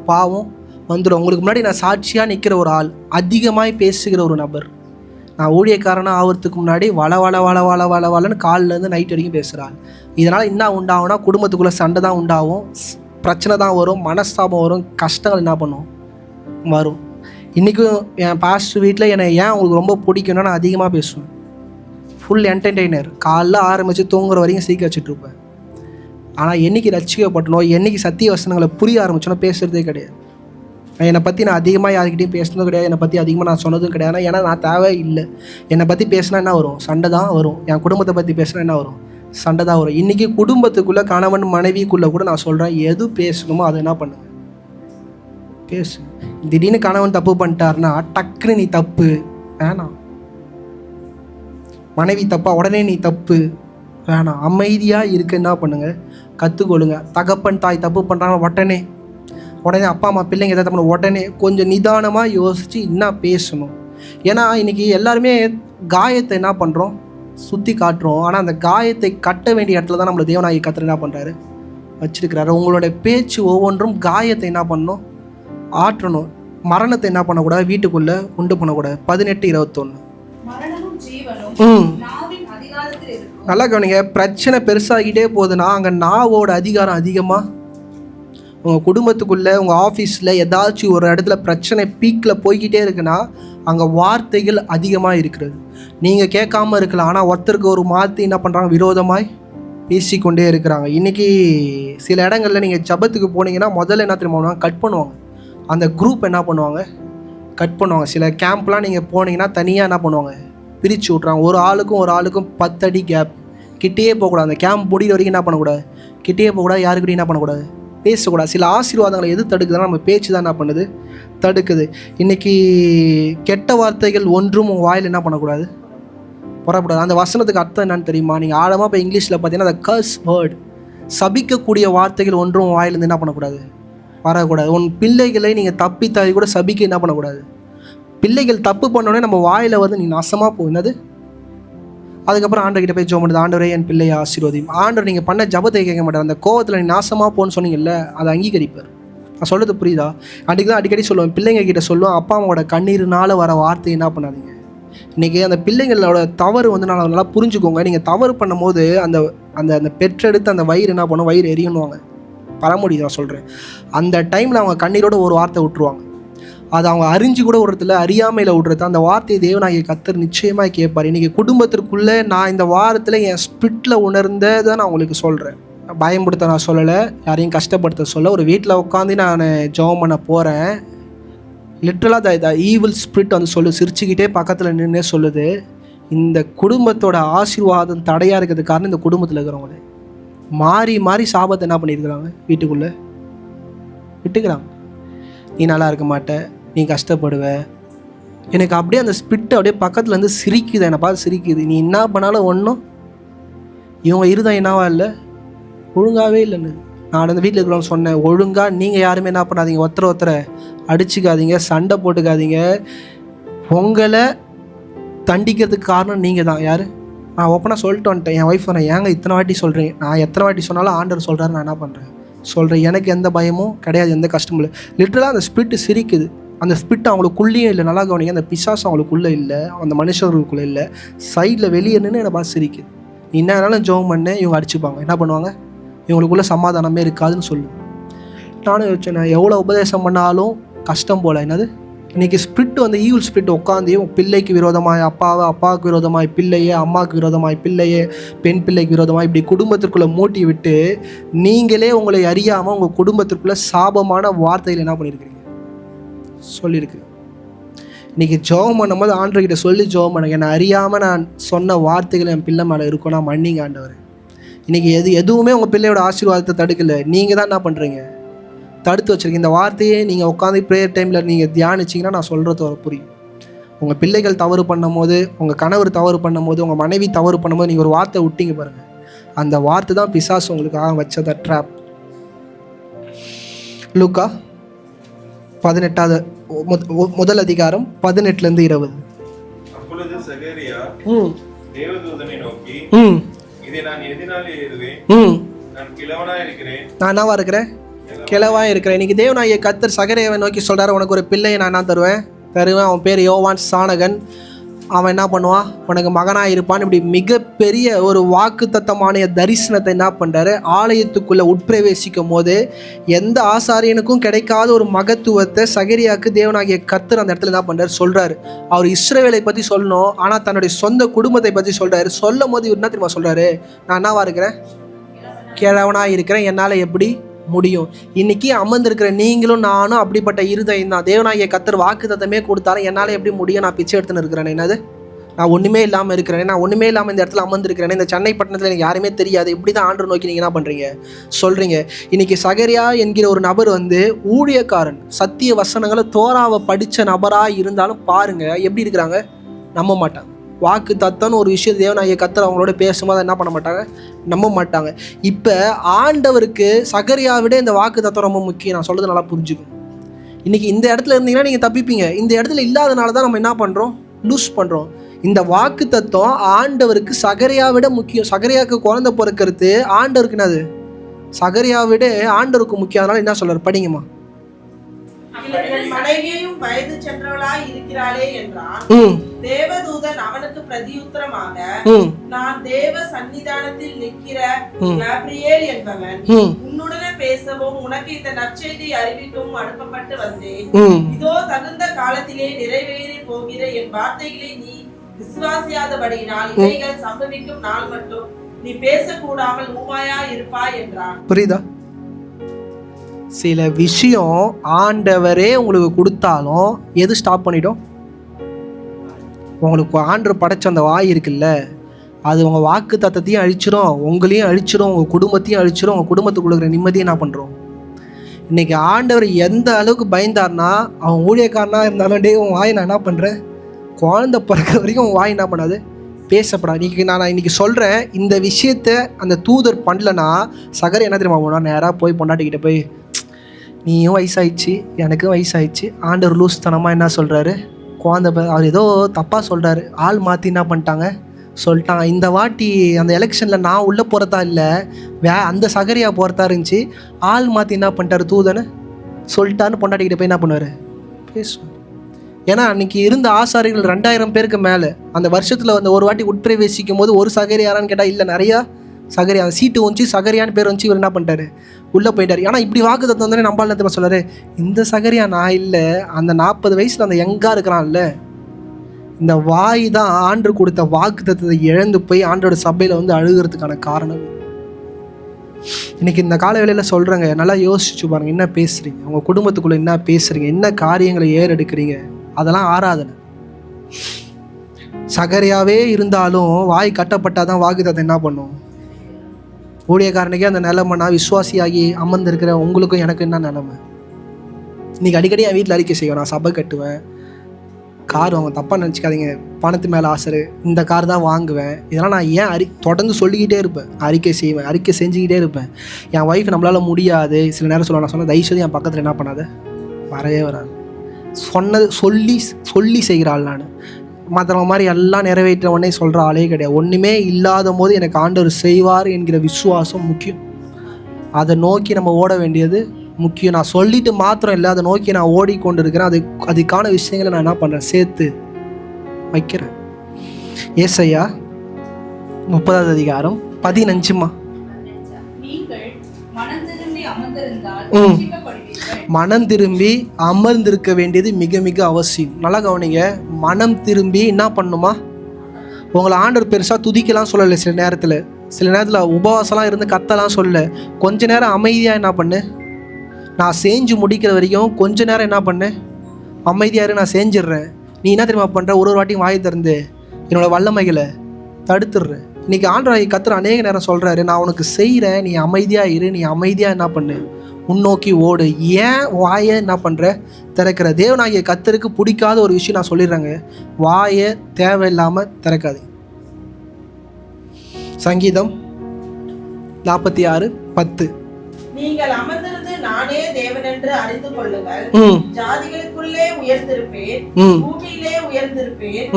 பாவம் வந்துடும். உங்களுக்கு முன்னாடி நான் சாட்சியாக நிற்கிற ஒரு ஆள், அதிகமாக பேசுகிற ஒரு நபர். நான் ஊழியக்காரனாக ஆகிறதுக்கு முன்னாடி வளன்னு காலிலேருந்து நைட் வரைக்கும் பேசுகிற ஆள். இதனால் என்ன உண்டாகும்னா, குடும்பத்துக்குள்ளே சண்டை தான் உண்டாகும், பிரச்சனை தான் வரும், மனஸ்தாபம் வரும், கஷ்டங்கள் என்ன பண்ணும் வரும். இன்றைக்கும் என் பாஸ்டர் வீட்டில் என்னை ஏன் உங்களுக்கு ரொம்ப பிடிக்கும்னா, நான் அதிகமாக பேசுவேன். ஃபுல் என்டர்டெய்னர், காலைல ஆரம்பித்து தூங்குற வரைக்கும் சீக்கிரம் வச்சுட்ருப்பேன். ஆனால் என்றைக்கு ரட்சிக்கப்பட்டனோ, என்றைக்கு சத்திய வசனங்களை புரிய ஆரம்பிச்சோன்னா பேசுகிறதே கிடையாது. என்னை பற்றி நான் அதிகமாக யாருக்கிட்டையும் பேசுனதும் கிடையாது, என்னை பற்றி அதிகமாக நான் சொன்னதும் கிடையாது. ஏன்னா நான் தேவை இல்லை. என்னை பற்றி பேசினா என்ன வரும், சண்டை தான் வரும். என் குடும்பத்தை பற்றி பேசினா என்ன வரும், சண்டை தான் வரும். இன்றைக்கி குடும்பத்துக்குள்ளே கணவன் மனைவிக்குள்ளே கூட நான் சொல்கிறேன், எது பேசணுமோ அதை என்ன பண்ணுங்க, பேசு. திடீர்னு கணவன் தப்பு பண்ணிட்டாருன்னா டக்குன்னு நீ தப்பு வேணாம், மனைவி தப்பா உடனே நீ தப்பு வேணாம், அமைதியாக இருக்க என்ன பண்ணுங்க கற்றுக்கொள்ளுங்க. தகப்பன் தாய் தப்பு பண்ணுறாங்க உடனே அப்பா அம்மா பிள்ளைங்க எதாவது பண்ண உடனே கொஞ்சம் நிதானமாக யோசித்து என்ன பேசணும். ஏன்னா இன்றைக்கி எல்லாருமே காயத்தை என்ன பண்ணுறோம் சுற்றி காட்டுறோம். ஆனால் அந்த காயத்தை கட்ட வேண்டிய இடத்துல தான் நம்மளை தேவனாகி கர்த்தர் என்ன பண்ணுறாரு வச்சிருக்கிறாரு. உங்களோட பேச்சு ஒவ்வொன்றும் காயத்தை என்ன பண்ணணும் ஆற்றணும். மரணத்தை என்ன பண்ணக்கூடாது வீட்டுக்குள்ளே உண்டு பண்ணக்கூடாது. 18:21 நல்லா கவனிங்க. பிரச்சனை பெருசாகிட்டே போகுதுன்னா அங்கே நாவோட அதிகாரம் அதிகமாக. உங்கள் குடும்பத்துக்குள்ளே உங்கள் ஆஃபீஸில் ஏதாச்சும் ஒரு இடத்துல பிரச்சனை பீக்கில் போய்கிட்டே இருக்குன்னா அங்கே வார்த்தைகள் அதிகமாக இருக்கிறது. நீங்கள் கேட்காம இருக்கலாம், ஆனால் ஒருத்தருக்கு ஒரு வார்த்தை என்ன பண்ணுறாங்க விரோதமாய் பேசிக்கொண்டே இருக்கிறாங்க. இன்றைக்கி சில இடங்களில் நீங்கள் ஜபத்துக்கு போனீங்கன்னா முதல்ல என்ன தெரியுமா பண்ணுவாங்க, கட் பண்ணுவாங்க. அந்த குரூப் என்ன பண்ணுவாங்க கட் பண்ணுவாங்க. சில கேம்ப்லாம் நீங்கள் போனீங்கன்னா தனியாக என்ன பண்ணுவாங்க பிரித்து விட்றாங்க. ஒரு ஆளுக்கும் 10 அடி கேப். கிட்டேயே போகக்கூடாது. அந்த கேம்ப் முடிகிற வரைக்கும் என்ன பண்ணக்கூடாது, கிட்டேயே போகக்கூடாது. யாருக்கிட்டையும் என்ன பண்ணக்கூடாது, பேசக்கூடாது. சில ஆசீர்வாதங்களை எது தடுக்குதுன்னா நம்ம பேச்சு தான் என்ன பண்ணுது தடுக்குது. இன்றைக்கி கெட்ட வார்த்தைகள் ஒன்றும் உங்கள் வாயில் என்ன பண்ணக்கூடாது வரக்கூடாது. அந்த வசனத்துக்கு அர்த்தம் என்னன்னு தெரியுமா? நீங்கள் ஆழமாக இப்போ இங்கிலீஷில் பார்த்தீங்கன்னா அந்த கர்ஸ் வேர்ட், சபிக்கக்கூடிய வார்த்தைகள் ஒன்றும் உங்கள் வாயிலேருந்து என்ன பண்ணக்கூடாது வரக்கூடாது. உன் பிள்ளைகளை நீங்கள் தப்பி தாவி கூட சபிக்க என்ன பண்ணக்கூடாது. பிள்ளைகள் தப்பு பண்ணோடனே நம்ம வாயில் வந்து நீ நாசமாக போயினது. அதுக்கப்புறம் ஆண்டவர்கிட்ட போய் ஜெபம் பண்ணுது, ஆண்டவரே என் பிள்ளையை ஆசீர்வதியும். ஆண்டவர் நீங்கள் பண்ண ஜபத்தை கேட்க மாட்டார். அந்த கோவத்தில் நீ நாசமாக போன்னு சொன்னீங்கல்ல, அதை அங்கீகரிப்பார். நான் சொல்கிறது புரியுதா? தான் அடிக்கடி சொல்லுவேன், பிள்ளைங்க கிட்ட சொல்லுவேன், அப்பா அம்மாவோட கண்ணீர்னால வர வார்த்தை என்ன பண்ணாதீங்க. இன்றைக்கி அந்த பிள்ளைங்களோட தவறு வந்து நான் நல்லா புரிஞ்சுக்கோங்க. நீங்கள் தவறு பண்ணும் போது அந்த அந்த அந்த பெற்றெடுத்து அந்த வயிறு என்ன பண்ணும், வயிறு எரியணுவாங்க பழமொழி நான் சொல்கிறேன். அந்த டைமில் அவங்க கண்ணீரோட ஒரு வார்த்தை விட்டுருவாங்க. அது அவங்க அறிஞ்சு கூட விடுறதில்ல, அறியாமையில் விடுறது. அந்த வார்த்தையை தேவனாகிய கர்த்தர் நிச்சயமாக கேட்பார். இன்றைக்கி குடும்பத்திற்குள்ளே நான் இந்த வாரத்தில் என் ஸ்பிரிட்டில் உணர்ந்ததை நான் உங்களுக்கு சொல்கிறேன். பயன்படுத்த நான் சொல்லலை, யாரையும் கஷ்டப்படுத்த சொல்ல. ஒரு வீட்டில் உட்காந்து நான் ஜெபம் பண்ண போகிறேன். லிட்ரலாக த ஈவில் ஸ்பிரிட் வந்து சிரிச்சுக்கிட்டே பக்கத்தில் நின்று சொல்லுது, இந்த குடும்பத்தோட ஆசீர்வாதம் தடையாக இருக்கிறது காரணம் இந்த குடும்பத்தில் இருக்கிறவங்களே மாறி மாறி சாபத்தை என்ன பண்ணியிருக்கிறாங்க வீட்டுக்குள்ளே விட்டுக்கிறாங்க. நீ நல்லா இருக்க மாட்ட, நீ கஷ்டப்படுவ. எனக்கு அப்படியே அந்த ஸ்பிரிட்டு அப்படியே பக்கத்தில் வந்து சிரிக்குது, என்னை பார்த்து சிரிக்குது. நீ என்ன பண்ணாலும் ஒன்றும் இவங்க இருதான் என்னவா இல்லை, ஒழுங்காகவே இல்லைன்னு. நான் அந்த வீட்டில் இருக்கிறவங்க சொன்னேன், ஒழுங்காக நீங்கள் யாருமே என்ன பண்ணாதீங்க, ஒருத்தரை அடிச்சுக்காதீங்க, சண்டை போட்டுக்காதீங்க. உங்களை தண்டிக்கிறதுக்கு காரணம் நீங்கள் தான். யார்? நான் ஓப்பனாக சொல்லிட்டு வந்துட்டேன். என் ஒய்ஃப் நான் ஏங்க இத்தனை வாட்டி சொல்கிறேன், நான் எத்தனை வாட்டி சொன்னாலும் ஆண்டவர் சொல்கிறாரு, நான் என்ன பண்ணுறேன் சொல்கிறேன். எனக்கு எந்த பயமும் கிடையாது, எந்த கஷ்டமும் இல்லை. லிட்டரலாக அந்த ஸ்பிரிட்டு சிரிக்குது. அந்த ஸ்பிரிட் அவங்களுக்குள்ளேயும் இல்லை. நல்லா கவனிங்க, அந்த பிசாசு அவங்களுக்குள்ளே இல்லை, அந்த மனுஷர்களுக்குள்ளே இல்லை, சைடில் வெளியே நின்று என்னை பார்த்து சிரிக்குது. நீ என்ன வேணாலும் ஜெபம் பண்ண, இவங்க அடிச்சுப்பாங்க. என்ன பண்ணுவாங்க, இவங்களுக்குள்ளே சமாதானமே இருக்காதுன்னு சொல்லு. நானும் யோசிச்சேன், நான் எவ்வளோ உபதேசம் பண்ணாலும் கஷ்டம் போல். என்னது இன்றைக்கி ஸ்பிரிட் வந்து ஈவில் ஸ்பிரிட் உட்காந்து பிள்ளைக்கு விரோதமாய் அப்பாவுக்கு விரோதமாய் பிள்ளையே, அம்மாவுக்கு விரோதமாய் பிள்ளையே, பெண் பிள்ளைக்கு விரோதமாக இப்படி குடும்பத்திற்குள்ளே மூட்டி விட்டு நீங்களே உங்களை அறியாமல் உங்கள் குடும்பத்திற்குள்ளே சாபமான வார்த்தைகள் என்ன பண்ணியிருக்கிறீங்க சொல்லியிருக்கிறீங்க. இன்றைக்கி ஜெபம் பண்ணும்போது ஆண்டவர்கிட்ட சொல்லி ஜெபம் பண்ணுங்க, என்னை அறியாமல் நான் சொன்ன வார்த்தைகள் என் பிள்ளை மேலே இருக்கும்னா மன்னிங்க ஆண்டவர். இன்றைக்கி எதுவுமே உங்கள் பிள்ளையோட ஆசீர்வாதத்தை தடுக்கலை, நீங்கள் தான் என்ன பண்ணுறீங்க தடுத்து வச்சுருக்கீங்க. இந்த வார்த்தையே நீங்கள் உட்காந்து ப்ரேயர் டைமில் நீங்கள் தியானிச்சிங்கன்னா நான் சொல்கிறது புரியும். உங்கள் பிள்ளைகள் தவறு பண்ணும் போது, உங்கள் கணவர் தவறு பண்ணும் போது, உங்கள் மனைவி தவறு பண்ணும்போது நீங்கள் ஒரு வார்த்தை விட்டீங்க பாருங்கள், அந்த வார்த்தை தான் பிசாசு உங்களுக்காக வச்சத ட்ராப். லூக்கா 18 முதல் அதிகாரம் 18-20. அப்பொழுது சகரியா தேவதூதனை நோக்கி, இதை நான் எதினாலே ஏறுவேன், நான் கிழவனா இருக்கிறேன். நான் என்னவா இருக்கிறேன், கிழவாக இருக்கிறேன். இன்றைக்கி தேவனாகிய கர்த்தர் சகரியாவை நோக்கி சொல்கிறார், உனக்கு ஒரு பிள்ளையை நான் என்ன தருவேன். அவன் பேர் யோவான் சானகன். அவன் என்ன பண்ணுவான், உனக்கு மகனாக இருப்பான். இப்படி மிகப்பெரிய ஒரு வாக்குத்தத்தமான தரிசனத்தை என்ன பண்ணுறாரு, ஆலயத்துக்குள்ளே உட்பிரவேசிக்கும் போது எந்த ஆசாரியனுக்கும் கிடைக்காத ஒரு மகத்துவத்தை சகரியாவுக்கு தேவனாகிய கர்த்தர் அந்த இடத்துல என்ன பண்ணுறாரு சொல்கிறாரு. அவர் இஸ்ரவேலை பற்றி சொல்லணும், ஆனால் தன்னுடைய சொந்த குடும்பத்தை பற்றி சொல்கிறாரு. சொல்லும் போது இவர் என்ன தெரியுமா சொல்கிறாரு, நான் என்னவா இருக்கிறேன், கிழவனாக இருக்கிறேன், என்னால் எப்படி முடியும். இன்னைக்கு அமர்ந்திருக்கிற நீங்களும் நானும் அப்படிப்பட்ட இருதயம் தான். தேவனாகிய கர்த்தர் வாக்குத்தத்தமே கொடுத்தாலும் என்னால் எப்படி முடியும், நான் பிச்சை எடுத்துன்னு இருக்கிறேன். என்னது, நான் ஒன்றுமே இல்லாமல் இருக்கிறேன், நான் ஒன்றுமே இல்லாமல் இந்த இடத்துல அமர்ந்திருக்கிறேன். இந்த சென்னை பட்டணத்தில் எனக்கு யாருமே தெரியாது. இப்படி தான் ஆண்டவர் நோக்கி நீங்கள் என்ன பண்ணுறீங்க சொல்கிறீங்க. இன்றைக்கி சகரியா என்கிற ஒரு நபர் வந்து ஊழியக்காரன், சத்திய வசனங்களை தோராவை படித்த நபராக இருந்தாலும் பாருங்கள் எப்படி இருக்கிறாங்க, நம்ப மாட்டாங்க. வாக்கு தத்தம்னு ஒரு விஷயம் தேவனாகிய கர்த்தர் அவங்களோட பேசும்போது என்ன பண்ண மாட்டாங்க, நம்ப மாட்டாங்க. இப்போ ஆண்டவருக்கு சகரியா விட இந்த வாக்கு தத்தம் ரொம்ப முக்கியம். நான் சொல்கிறது நல்லா புரிஞ்சுக்கணும். இன்றைக்கி இந்த இடத்துல இருந்தீங்கன்னா நீங்கள் தப்பிப்பீங்க. இந்த இடத்துல இல்லாதனால தான் நம்ம என்ன பண்ணுறோம், லூஸ் பண்ணுறோம். இந்த வாக்கு தத்துவம் ஆண்டவருக்கு சகரியா விட முக்கியம். சகரியாவுக்கு குழந்தை பிறக்கிறது ஆண்டவருக்கு என்னது, சகரியா விட ஆண்டவருக்கு முக்கியம். அதனால என்ன சொல்றாரு, படிங்கம்மா. என் மனைவியும் வயது சென்றவளாய் இருக்கிறாளே என்றான். தேவதூதன் அவனுக்கு பிரதியுத்தரமாக, நான் தேவ சன்னிதானத்தில் நிற்கிற காபிரியேல் என்பவன், உன்னுடனே பேசவும் உனக்கு இந்த நற்செய்தி அறிவிக்கவும் அனுப்பப்பட்டு வந்தேன். இதோ தகுந்த காலத்திலே நிறைவேறி போகிற என் வார்த்தைகளை நீ விசுவாசியாதபடியினால் இவைகள் சம்பவிக்கும் நாள் மட்டும் நீ பேசக்கூடாமல் ஊமையா இருப்பாய் என்றான். புரியுதா? சில விஷயம் ஆண்டவரே உங்களுக்கு கொடுத்தாலும் எது ஸ்டாப் பண்ணிடும்? உங்களுக்கு ஆண்டவர் படைச்ச அந்த வாய் இருக்குல்ல, அது உங்கள் வாக்கு தத்தத்தையும் அழிச்சிடும், உங்களையும் அழிச்சிடும், உங்கள் குடும்பத்தையும் அழிச்சிடும். உங்கள் குடும்பத்துக்கு கொடுக்குற நிம்மதியை என்ன பண்ணுறோம்? இன்றைக்கி ஆண்டவர் எந்த அளவுக்கு பயந்தார்னா, அவன் ஊழியக்காரனாக இருந்தாலும், டே உன் வாய் நான் என்ன பண்ணுறேன், குழந்தை பிறக்கிற வரைக்கும் உன் வாய் என்ன பண்ணாது, பேசப்படாது. நான் இன்னைக்கு சொல்கிறேன், இந்த விஷயத்த அந்த தூதர் பண்ணலன்னா சகர் என்ன தெரியுமா போனால், நேராக போய் பொண்டாட்டிக்கிட்ட போய், நீயும் வயசாயிடுச்சு எனக்கும் வயசாயிடுச்சு, ஆண்டவர் லூஸ்தனமாக என்ன சொல்கிறாரு, குழந்தை அவர் ஏதோ தப்பாக சொல்கிறாரு, ஆள் மாற்றி என்ன பண்ணிட்டாங்க சொல்லிட்டாங்க. இந்த வாட்டி அந்த எலெக்ஷனில் நான் உள்ளே போகிறதா இல்லை, அந்த சகரியா போகிறதா இருந்துச்சு, ஆள் மாற்றி என்ன பண்ணிட்டாரு தூதனை சொல்லிட்டான்னு பொண்டாட்டிக்கிட்ட போய் என்ன பண்ணுவார், பேசுவார். ஏன்னா அன்றைக்கி இருந்த ஆசாரிகள் 2000 பேருக்கு மேலே. அந்த வருஷத்தில் வந்து ஒரு வாட்டி உட்பிரவேசிக்கும் போது ஒரு சகரியாரான்னு கேட்டால் இல்லை, நிறையா சகரியா. அந்த சீட்டு வந்துச்சு, சகரியான்னு பேர் வந்துச்சு, இவர் என்ன பண்ணிட்டாரு, உள்ளே போயிட்டார். ஆனால் இப்படி வாக்கு தத்துவம் வந்தோடனே நம்பால் என்ன சொல்கிறாரு, இந்த சகரியா நான் இல்லை, அந்த 40 வயசில் அந்த யங்காக இருக்கிறான்ல, இந்த வாய் தான் ஆண்டவர் கொடுத்த வாக்கு தத்துவத்தை இழந்து போய் ஆண்டோட சபையில் வந்து அழுகிறதுக்கான காரணம். இன்றைக்கி இந்த கால வேளையில் சொல்கிறேங்க, நல்லா யோசிச்சு பாருங்கள், என்ன பேசுகிறீங்க, உங்கள் குடும்பத்துக்குள்ளே என்ன பேசுகிறீங்க, என்ன காரியங்களை ஏறெடுக்கிறீங்க, அதெல்லாம் ஆராதனை. சகரியாவே இருந்தாலும் வாய் கட்டப்பட்டால் தான் வாக்கு தத்துவம் என்ன பண்ணும். ஊழியக்காரனுக்கே அந்த நிலைமைனா விசுவாசியாகி அமர்ந்திருக்கிற உங்களுக்கும் எனக்கு என்ன நிலைமை? இன்றைக்கி அடிக்கடி என் வீட்டில் அறிக்கை செய்வேன், நான் சபை கட்டுவேன், கார் வாங்க, தப்பாக நினச்சிக்காதீங்க, பணத்து மேலே ஆசை, இந்த கார் தான் வாங்குவேன், இதெல்லாம் நான் ஏன் தொடர்ந்து சொல்லிக்கிட்டே இருப்பேன், அறிக்கை செய்வேன், அறிக்கை செஞ்சுக்கிட்டே இருப்பேன். என் ஒய்ஃப் நம்மளால் முடியாது சில நேரம் சொல்ல, நான் சொன்ன தயவுசெய்து என் பக்கத்தில் என்ன பண்ணாத, வரவே வராது. சொன்னது சொல்லி செய்கிறாள். நான் மற்றவங்க மாதிரி எல்லாம் நிறைவேற்ற உடனே சொல்கிற ஆளே கிடையாது. ஒன்றுமே இல்லாத போது எனக்கு ஆண்டவர் செய்வார் என்கிற விசுவாசம் முக்கியம். அதை நோக்கி நம்ம ஓட வேண்டியது முக்கியம். நான் சொல்லிட்டு மாத்திரம் இல்லை, அதை நோக்கி நான் ஓடிக்கொண்டு இருக்கிறேன். அதுக்கான விஷயங்களை நான் என்ன பண்ணுறேன், சேர்த்து வைக்கிறேன். ஏசாயா 30வது அதிகாரம் 15. மனம் திரும்பி அமர்ந்திருக்க வேண்டியது மிக மிக அவசியம். நல்லா கவனிங்க, மனம் திரும்பி என்ன பண்ணுமா, உங்களை ஆண்டவர் பெருசாக துதிக்கலாம் சொல்லலை, சில நேரத்தில் உபவாசம்லாம் இருந்து கத்தலாம் சொல்லலை. கொஞ்ச நேரம் அமைதியாக என்ன பண்ணு, நான் செஞ்சு முடிக்கிற வரைக்கும் கொஞ்ச நேரம் என்ன பண்ணு, அமைதியாக இரு, நான் செஞ்சிடுறேன். நீ என்ன தெரியுமா பண்ணுற, ஒரு வாட்டியும் வாயை திறந்து என்னோடய வல்லமைகளை தடுத்துடுற. இன்றைக்கி ஆண்டவராகிய கர்த்தர் அநேக நேரம் சொல்கிறாரு, நான் உனக்கு செய்கிறேன், நீ அமைதியாக இரு, நீ அமைதியாக என்ன பண்ணு, முன்னோக்கி ஓடு. ஏன் வாயை என்ன பண்ணுற, திறக்கிற? தேவனாகிய கர்த்தருக்கு பிடிக்காத ஒரு விஷயம் நான் சொல்லிடுறேங்க, வாயை தேவையில்லாமல் திறக்காது. சங்கீதம் 46:10. நீங்கள் அமர்ந்திருந்து நானே தேவன் என்று அறிந்து கொள்ளுங்கள். ஜாதிகளுக்குள்ளே உயர்ந்திருப்பேன், பூமியிலே உயர்ந்திருப்பேன்.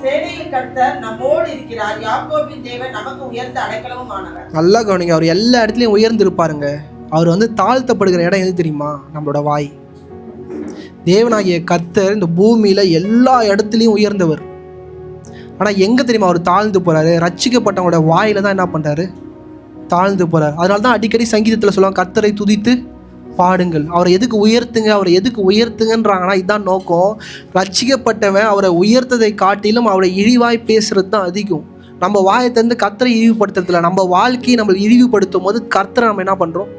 சேனையின் கர்த்தர் நம்மோடு இருக்கிறார், யாக்கோபின் தேவன் நமக்கு உயர்ந்த அடைக்கலமும் ஆனவர். நல்லா கவனிங்க, அவர் எல்லா இடத்துலையும் உயர்ந்திருப்பாருங்க. அவர் வந்து தாழ்த்தப்படுகிற இடம் எது தெரியுமா, நம்மளோட வாய். தேவனாகிய கர்த்தர் இந்த பூமியில் எல்லா இடத்துலையும் உயர்ந்தவர். ஆனால் எங்கே தெரியுமா அவர் தாழ்ந்து போகிறாரு, ரட்சிக்கப்பட்டவங்களோட வாயில தான் என்ன பண்ணுறாரு, தாழ்ந்து போகிறார். அதனால தான் அடிக்கடி சங்கீதத்தில் சொல்லுவாங்க, கர்த்தரை துதித்து பாடுங்கள். அவரை எதுக்கு உயர்த்துங்க, அவரை எதுக்கு உயர்த்துங்கன்றாங்கன்னா இதுதான் நோக்கம். ரட்சிக்கப்பட்டவன் அவரை உயர்த்ததை காட்டிலும் அவரை இழிவாய் பேசுறது தான் அதிகம். நம்ம வாயை தந்து கர்த்தரை இழிவுபடுத்துறதுல, நம்ம வாழ்க்கையை நம்ம இழிவுபடுத்தும் போது கர்த்தரை நம்ம என்ன பண்ணுறோம்,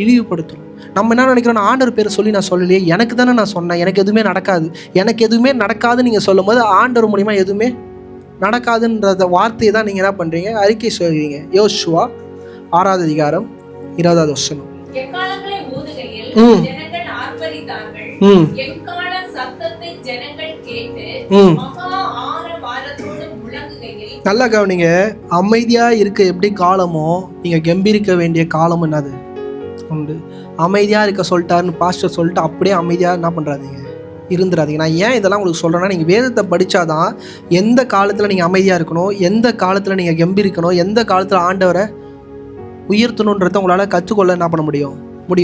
இழிவுபடுத்துறோம். நம்ம என்ன நினைக்கிறோம், ஆண்டவர் பேரை சொல்லி நான் சொல்லலையே, எனக்கு தானே நான் சொன்னேன், எனக்கு எதுவுமே நடக்காது, எனக்கு எதுவுமே நடக்காதுன்னு நீங்கள் சொல்லும் போது ஆண்டவர் மூலிமா எதுவுமே நடக்காதுன்ற வார்த்தையை தான் நீங்கள் என்ன பண்ணுறீங்க, அறிக்கை சொல்கிறீங்க. யோசுவா 6வது அதிகாரம் 20வது வசனம். எக்காளங்களை ஊதுகையில் ஜனங்கள் ஆர்ப்பரித்தார்கள். எக்காள சத்தத்தை ஜனங்கள் கேட்டு மகா ஆரவாரத்தோடு நல்லா கவனிங்க. அமைதியாக இருக்க எப்படி காலமோ நீங்கள் கம்பீரிக்க வேண்டிய காலம் என்னது உண்டு. அமைதியாக இருக்க சொல்லிட்டாருன்னு பாஸ்டர் சொல்லிட்டு அப்படியே அமைதியாக என்ன பண்ணுறாதீங்க, இருந்துடாதீங்க. நான் ஏன் இதெல்லாம் உங்களுக்கு சொல்கிறேன்னா, நீங்கள் வேதத்தை படித்தாதான் எந்த காலத்தில் நீங்கள் அமைதியாக இருக்கணும், எந்த காலத்தில் நீங்கள் கம்பீரிக்கணும், எந்த காலத்தில் ஆண்டவரை உயர்த்தணுன்றதை உங்களால் கற்றுக்கொள்ள என்ன பண்ண முடியும்.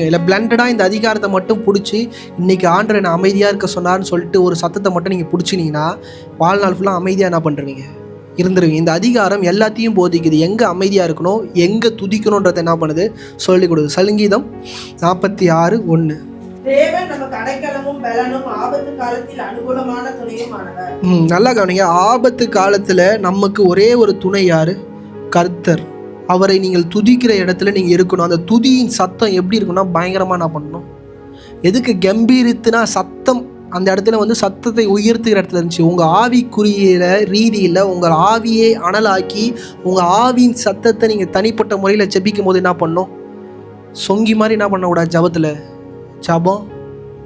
இல்லை பிளண்டடாக இந்த அதிகாரத்தை மட்டும் பிடிச்சி இன்றைக்கி ஆண்டவர் என்ன அமைதியாக இருக்க சொன்னார்னு சொல்லிட்டு ஒரு சத்தத்தை மட்டும் நீங்கள் பிடிச்சினீங்கன்னா வாழ்நாள் ஃபுல்லாக அமைதியாக என்ன பண்ணுறீங்க, இருந்துருவீங்க. இந்த அதிகாரம் எல்லாத்தையும் போதிக்குது. எங்கே அமைதியாக இருக்கணும், எங்கே துதிக்கணுன்றதை என்ன பண்ணுது, சொல்லிக் கொடுக்குது. சங்கீதம் 46:1. தேவன் நமக்கு அடைக்கலமும் பலனும் ஆபத்து காலத்தில் அனுகூலமான துணையுமானவர். நல்லா கவனிங்க. ஆபத்து காலத்தில் நமக்கு ஒரே ஒரு துணை யாரு? கர்த்தர். அவரை நீங்கள் துதிக்கிற இடத்துல நீங்கள் இருக்கணும். அந்த துதியின் சத்தம் எப்படி இருக்குன்னா பயங்கரமாக என்ன பண்ணணும். எதுக்கு கம்பீரித்துனா சத்தம் அந்த இடத்துல வந்து சத்தத்தை உயர்த்துகிற இடத்துல இருந்துச்சு. உங்கள் ஆவிக்குரிய ரீதியில் உங்கள் ஆவியை அனலாக்கி உங்கள் ஆவியின் சத்தத்தை நீங்கள் தனிப்பட்ட முறையில் ஜெபிக்கும் போது என்ன பண்ணணும், சொங்கி மாதிரி என்ன பண்ணக்கூடாது. ஜபம்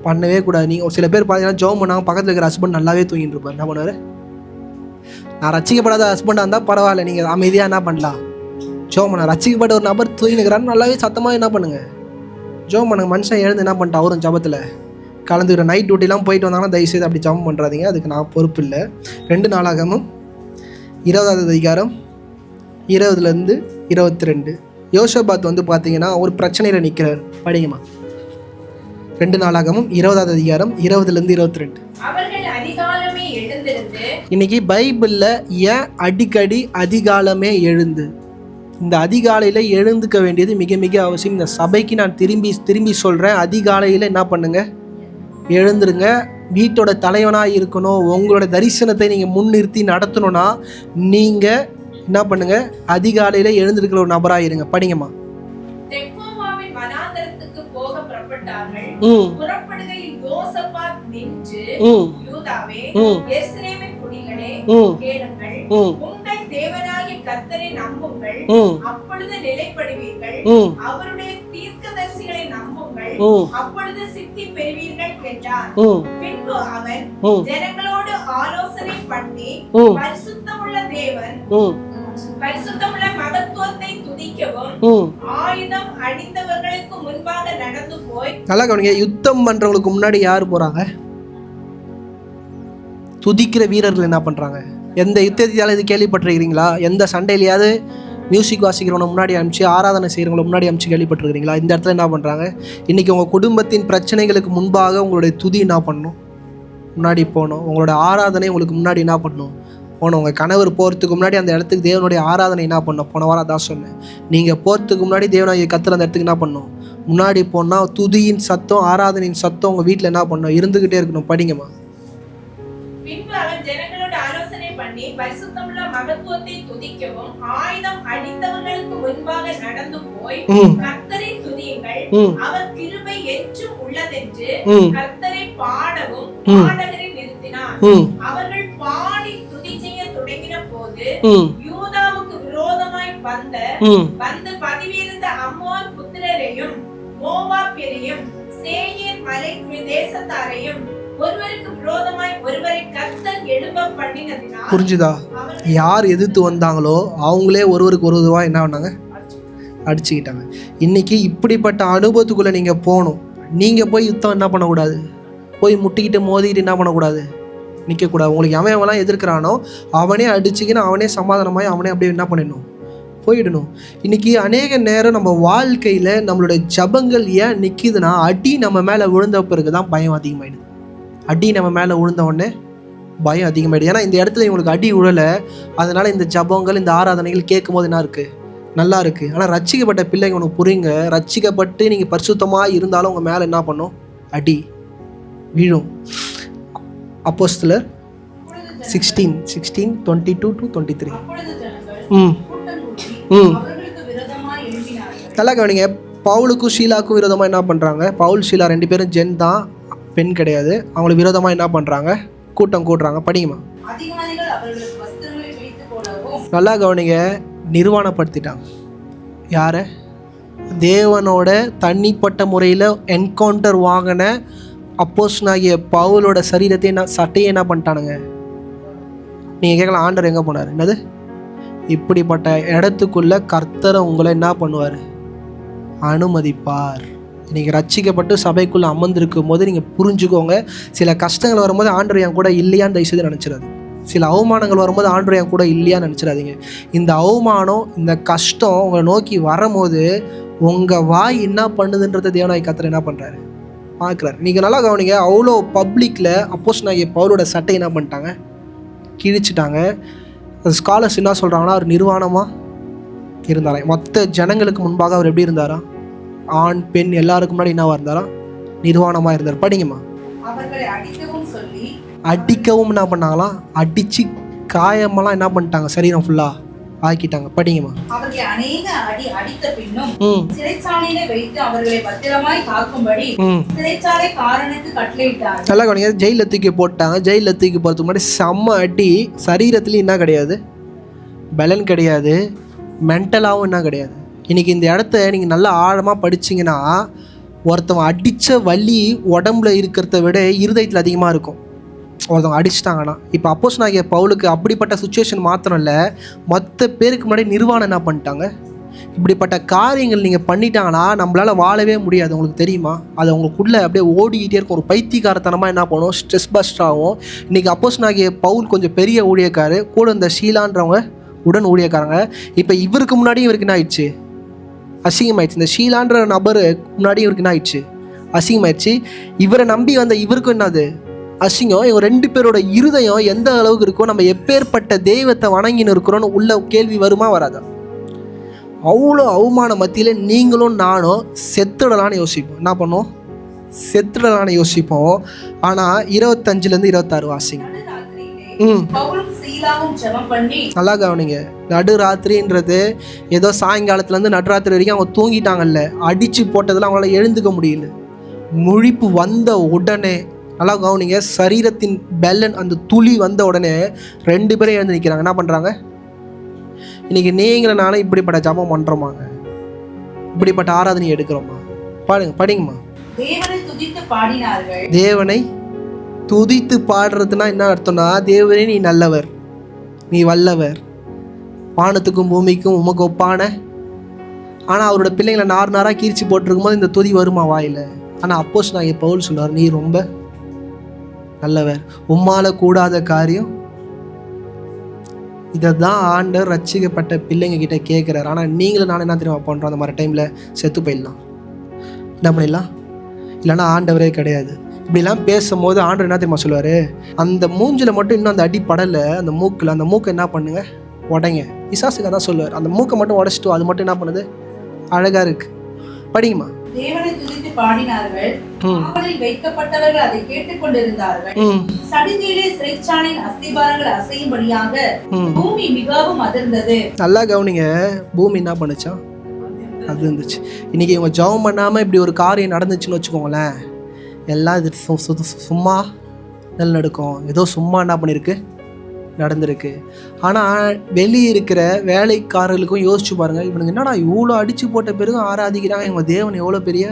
பண்ணவே கூடாது. நீங்கள் ஒரு சில பேர் பார்த்தீங்கன்னா ஜெபம் பண்ணாங்க, பக்கத்தில் இருக்கிற ஹஸ்பண்ட் நல்லாவே தூங்கிட்டு இருப்பார். என்ன பண்ணுவார்? நான் ரசிக்கப்படாத ஹஸ்பண்டாக இருந்தால் பரவாயில்ல, நீங்கள் அமைதியாக என்ன பண்ணலாம், ஜெபம் பண்ண. ரசிக்கப்பட்ட ஒரு நபர் தூங்கினுக்கிறான்னு நல்லாவே சத்தமாக என்ன பண்ணுங்கள், ஜெபம் பண்ணுங்க. மனுஷன் எழுந்து என்ன பண்ணிட்டா அவரும் ஜபத்தில் கலந்துக்கிற. நைட் டியூட்டிலாம் போயிட்டு வந்தாங்கன்னா தயவுசெய்து அப்படி ஜபம் பண்ணுறாதீங்க, அதுக்கு நான் பொறுப்பு இல்லை. 2 நாளாகமும் 20வது அதிகாரம் 20-22. யோசபாத் வந்து பார்த்தீங்கன்னா ஒரு பிரச்சனையில் நிற்கிறார். படிங்கம்மா. 2 நாளாகமும் 20வது அதிகாரம் 20-22. இன்னைக்கு பைபிளில் ஏன் அடிக்கடி அதிகாலமே எழுந்து, இந்த அதிகாலையில் எழுந்துக்க வேண்டியது மிக மிக அவசியம். இந்த சபைக்கு நான் திரும்பி சொல்கிறேன், அதிகாலையில் என்ன பண்ணுங்க, எழுந்துருங்க. வீட்டோட தலைவனாக இருக்கணும். உங்களோட தரிசனத்தை நீங்கள் முன்னிறுத்தி நடத்தணும்னா நீங்கள் என்ன பண்ணுங்க, அதிகாலையில் எழுந்திருக்கிற ஒரு நபராக இருங்க. படிங்கம்மா. தேவனாகிய கர்த்தரை நம்புங்கள், அப்பொழுது நிலைப்படுவீர்கள். அவருடைய தீர்க்கதரிசிகளை நம்புங்கள், அப்பொழுது சித்தி பெறுவீர்கள் என்றார். பின்பு அவன் ஜனங்களோடு ஆலோசனை பண்ணி பரிசுத்தமுள்ள தேவன் பரிசுத்தமுள்ள மகத்துவத்தை துதிக்கவும் ஆயுதம் அணிந்தவர்களுக்கு முன்பாக நடந்து போய். நல்லா கவனிங்க. யுத்தம் பண்றவங்களுக்கு முன்னாடி யார் போறாங்க? துதிக்கிற வீரர்கள் என்ன பண்றாங்க? எந்த யுத்தத்தியால இது கேள்விப்பட்டிருக்கிறீங்களா? எந்த சண்டையிலையாவது மியூசிக் வாசிக்கிறவனை முன்னாடி அனுப்பிச்சு ஆராதனை செய்கிறவங்களை முன்னாடி அனுப்பிச்சு கேள்விப்பட்டிருக்கிறீங்களா? இந்த இடத்துல என்ன பண்ணுறாங்க? இன்றைக்கி உங்கள் குடும்பத்தின் பிரச்சனைகளுக்கு முன்பாக உங்களுடைய துதி என்ன பண்ணணும், முன்னாடி போகணும். உங்களோட ஆராதனை உங்களுக்கு முன்னாடி என்ன பண்ணணும், போகணும். உங்கள் கணவர் போகிறதுக்கு முன்னாடி அந்த இடத்துக்கு தேவனுடைய ஆராதனை என்ன பண்ணணும். போன வாரம் தான் சொன்னேன், நீங்கள் போகிறதுக்கு முன்னாடி தேவனுடைய கர்த்தர் அந்த இடத்துக்கு என்ன பண்ணணும், முன்னாடி போனால் துதியின் சத்தம் ஆராதனையின் சத்தம் உங்கள் வீட்டில் என்ன பண்ணணும், இருந்துக்கிட்டே இருக்கணும். படிங்கம்மா. பின்பு அவன் ஜனங்களோடு ஆலோசனை பண்ணி பரிசுத்தமுள்ள மகத்துவத்தை துதிக்கவும் ஆயுதம் அணிந்தவர்களுக்கு முன்பாக நடந்து போய் கர்த்தரை துதியுங்கள், அவர் கிருபை என்றும் உள்ளதென்று கர்த்தரை பாடவும் பாடகரை நிறுத்தினார். அவர்கள் பாடி துதி செய்ய தொடங்கின போது யூதாவுக்கு விரோதமாய் வந்து பதிவிருந்த அம்மோன் புத்திரரையும் மோவாபியரையும் சேயீர் மலை தேசத்தாரையும் ஒருவருக்கு விரோதமாய் ஒருவரை கர்த்தர் எழும்ப பண்ணினதினால். புரிஞ்சுதா? யார் எதிர்த்து வந்தாங்களோ அவங்களே ஒருவருக்கு ஒரு ரூபா என்ன பண்ணாங்க, அடிச்சுக்கிட்டாங்க. இன்னைக்கு இப்படிப்பட்ட அனுபவத்துக்குள்ள நீங்க போகணும். நீங்க போய் யுத்தம் என்ன பண்ணக்கூடாது, போய் முட்டிக்கிட்டு மோதிக்கிட்டு என்ன பண்ணக்கூடாது, நிற்கக்கூடாது. உங்களுக்கு அவன் எதிர்க்கிறானோ அவனே அடிச்சுக்கின்னு அவனே சமாதானமாய் அவனே அப்படியே என்ன பண்ணிடணும், போயிடணும். இன்றைக்கி அநேக நேரம் நம்ம வாழ்க்கையில் நம்மளுடைய ஜபங்கள் ஏன் நிற்கிதுன்னா, அடி நம்ம மேலே விழுந்த பிறகு தான் பயம் அதிகமாகிடுது. அடி நம்ம மேலே விழுந்த உடனே பயம் அதிகமாகிடுது. ஏன்னா இந்த இடத்துல இவங்களுக்கு அடி விழலை, அதனால் இந்த ஜபங்கள் இந்த ஆராதனைகள் கேட்கும் போது என்ன இருக்குது, நல்லா இருக்குது. ஆனால் ரட்சிக்கப்பட்ட பிள்ளைங்க ஒன்று புரியுங்க, ரட்சிக்கப்பட்டு நீங்கள் பரிசுத்தமாக இருந்தாலும் உங்கள் மேலே என்ன பண்ணும், அடி விழும். அப்போஸ்தலர் 16:22-23. நல்லா கவனிங்க. பவுலுக்கும் ஷீலாவுக்கும் விரோதமாக என்ன பண்ணுறாங்க, பவுல் ஷீலா 2 பேரும் ஜென் தான், பெண் கிடையாது. அவங்களுக்கு விரோதமாக என்ன பண்ணுறாங்க, கூட்டம் கூட்டுறாங்க. படிங்கம்மா. நல்லா கவனிங்க. நிர்வாணப்படுத்திட்டாங்க. யாரை? தேவனோட தனிப்பட்ட முறையில் என்கவுண்டர் வாங்கின அப்போஸ்தலனாகிய பவுலோட சரீரத்தை சட்டையை என்ன பண்ணிட்டானுங்க. நீங்கள் கேட்கலாம், ஆண்டவர் எங்கே போனார்? என்னது இப்படிப்பட்ட இடத்துக்குள்ள கர்த்தரை உங்களை என்ன பண்ணுவார்? அனுமதிப்பார். இன்றைக்கி ரட்சிக்கப்பட்டு சபைக்குள்ளே அமர்ந்திருக்கும் போது நீங்கள் புரிஞ்சுக்கோங்க, சில கஷ்டங்கள் வரும்போது ஆண்டவர் என் கூட இல்லையான்னு தயவுசெய்து நினச்சிடாது. சில அவமானங்கள் வரும்போது ஆண்டவர் என் கூட இல்லையான்னு நினச்சிடாதீங்க. இந்த அவமானம், இந்த கஷ்டம் உங்களை நோக்கி வரும்போது உங்கள் வாய் என்ன பண்ணுதுன்றதை தேவனாய் கர்த்தர் என்ன பண்ணுறாரு? பார்க்குறாரு. நீங்கள் நல்லா கவனிங்க. அவ்வளோ பப்ளிக்கில் அப்போஸ்தலனாகிய பவுலோட சட்டை என்ன பண்ணிட்டாங்க? கிழிச்சிட்டாங்க. அது ஸ்காலர்ஸ் என்ன சொல்கிறாங்கன்னா, அவர் நிர்வாணமாக இருந்தாரா? மொத்த ஜனங்களுக்கு முன்பாக அவர் எப்படி இருந்தாரா? ஆண் பெண் எல்லாருக்கும் முன்னாடி என்னவா இருந்தாரா? நிர்வாணமாக இருந்தார். படிங்கம்மா. அவர்களை அடிக்கவும் சொல்லி அடிக்கவும் என்ன பண்ணாங்களாம்? அடித்து காயமெல்லாம் என்ன பண்ணிட்டாங்க? சரீரம் ஃபுல்லாக ஆக்கிட்டாங்க. படிங்கம்மா. அவர்களை அநேக அடி அடித்த பின்னும் சிறைச்சாலையில வைத்து அவர்களை பத்திரமாய் காக்கும்படி சிறைச்சாலை காரனுக்கு கட்டளையிட்டார். நல்லா கவனிங்க. ஜெயிலில் தூக்கி போட்டாங்க. ஜெயிலில் தூக்கி போகிறதுக்கு முன்னாடி செம்ம அடி. சரீரத்துலேயும் என்ன கிடையாது? பலன் கிடையாது. மென்டலாகவும் என்ன கிடையாது. இன்றைக்கி இந்த இடத்த நீங்கள் நல்லா ஆழமாக படிச்சிங்கன்னா, ஒருத்தவன் அடித்த வலி உடம்புல இருக்கிறத விட இருதயத்தில் அதிகமாக இருக்கும் ஒருத்தவங்க அடிச்சிட்டாங்கன்னா. இப்போ அப்போஸ்தலனாகிய பவுலுக்கு அப்படிப்பட்ட சுச்சுவேஷன் மாத்திரம் இல்லை, மற்ற பேருக்கு முன்னாடி நிர்வாணம் என்ன பண்ணிட்டாங்க? இப்படிப்பட்ட காரியங்கள் நீங்கள் பண்ணிட்டாங்கன்னா நம்மளால் வாழவே முடியாது. உங்களுக்கு தெரியுமா? அது உங்களுக்குள்ளே அப்படியே ஓடிக்கிட்டே இருக்கும். ஒரு பைத்தியக்காரத்தனமாக என்ன பண்ணுவோம்? ஸ்ட்ரெஸ் பஸ்ட் ஆகும். இன்றைக்கி அப்போஸ்தலனாகிய பவுல் கொஞ்சம் பெரிய ஊழியக்காரு, கூட இந்த ஷீலான்றவங்க உடன் ஊழியக்காரங்க. இப்போ இவருக்கு முன்னாடி இவருக்கு என்ன ஆயிடுச்சு? அசிங்கமாயிடுச்சு. இந்த ஷீலான்ற நபர் முன்னாடி இவருக்கு என்ன ஆயிடுச்சு? அசிங்கமாயிடுச்சு. இவரை நம்பி வந்த இவருக்கும் என்னது? அசிங்கம். இவங்க ரெண்டு பேரோட இருதயம் எந்த அளவுக்கு இருக்கோ, நம்ம எப்பேற்பட்ட தெய்வத்தை வணங்கின்னு இருக்கிறோன்னு உள்ள கேள்வி வருமா வராதா? அவ்வளோ அவமான மத்தியில் நீங்களும் நானும் செத்துடலான்னு யோசிப்போம். என்ன பண்ணுவோம்? செத்துடலான்னு யோசிப்போம். ஆனால் 25 26 வாசிங்க. பவுலும் சீலாவும் ஜெபம் பண்ணி, நல்லா கவனிங்க. நடுராத்திரின்றது ஏதோ சாயங்காலத்துலேருந்து நடுராத்திரி வரைக்கும் அவங்க தூங்கிட்டாங்கல்ல, அடித்து போட்டதெல்லாம் அவங்களால எழுந்துக்க முடியல. முழிப்பு வந்த உடனே நல்லா கவனிங்க, சரீரத்தின் பெலன் அந்த துளி வந்த உடனே 2 பேரும் எழுந்து நிற்கிறாங்க. என்ன பண்ணுறாங்க? இன்றைக்கி நீங்களும் நானும் இப்படிப்பட்ட ஜபம் பண்ணுறோமாங்க? இப்படிப்பட்ட ஆராதனை எடுக்கிறோமா? படிங்கம்மா. தேவனை துதித்து பாடினார்கள். தேவனை துதித்து பாடுறதுனா என்ன அர்த்தம்னா, தேவனே நீ நல்லவர், நீ வல்லவர், வானத்துக்கும் பூமிக்கும் உமக்கு ஒப்பான. ஆனால் அவரோட பிள்ளைங்களை நாராக கீழ்ச்சி போட்டிருக்கும் போது இந்த துதி வருமா வாயில்? ஆனால் அப்போஸ்தலனாகிய பவுல் சொன்னார், நீ ரொம்ப நல்லவர், உம்மால கூடாத காரியம். இதை தான் ஆண்டவர் ரட்சிக்கப்பட்ட பிள்ளைங்க கிட்ட கேட்குறாரு. ஆனால் நீங்களும் நானும் என்ன தெரியுமா பண்ணுறோம்? அந்த மாதிரி டைமில் செத்து போயிடலாம், என்ன பண்ணிடலாம், இல்லைன்னா ஆண்டவரே கிடையாது. இப்படிலாம் பேசும்போது ஆண்டவர் என்ன தெரியுமா சொல்லுவார்? அந்த மூஞ்சில் மட்டும் இன்னும் அந்த அடி படலை, அந்த மூக்கில், அந்த மூக்கை என்ன பண்ணுங்க? உடைங்க. பிசாசுக்கு தான் சொல்லுவார், அந்த மூக்கை மட்டும் உடைச்சிட்டு அது மட்டும் என்ன பண்ணுது? அழகாக இருக்கு. படிங்கம்மா. தேவனை துதித்து பாடினார்கள். காவலில் வைக்கப்பட்டவர்கள் அதை கேட்டுக்கொண்டிருந்தார்கள். சடுதியிலே சிறைச்சாலையின் அஸ்திபாரங்கள் அசையும்படியாக பூமி மிகவும் அதிர்ந்தது. நல்லா கவனிங்க. பூமி என்ன பண்ணுச்சா? அது இருந்துச்சு. இன்னைக்கு இவங்க ஜெபம் பண்ணாமல் இப்படி ஒரு காரியம் நடந்துச்சுன்னு வச்சுக்கோங்களேன், எல்லாம் இது சும்மா நிலநடுக்கம், ஏதோ சும்மா என்ன பண்ணியிருக்கு? நடந்திருக்கு. ஆனால் வெளியே இருக்கிற வேலைக்காரர்களுக்கும் யோசிச்சு பாருங்கள், இவனுக்கு என்னடா இவ்வளோ அடித்து போட்ட பிறகும் ஆராதிக்கிறாங்க, இவங்க தேவன் எவ்வளோ பெரிய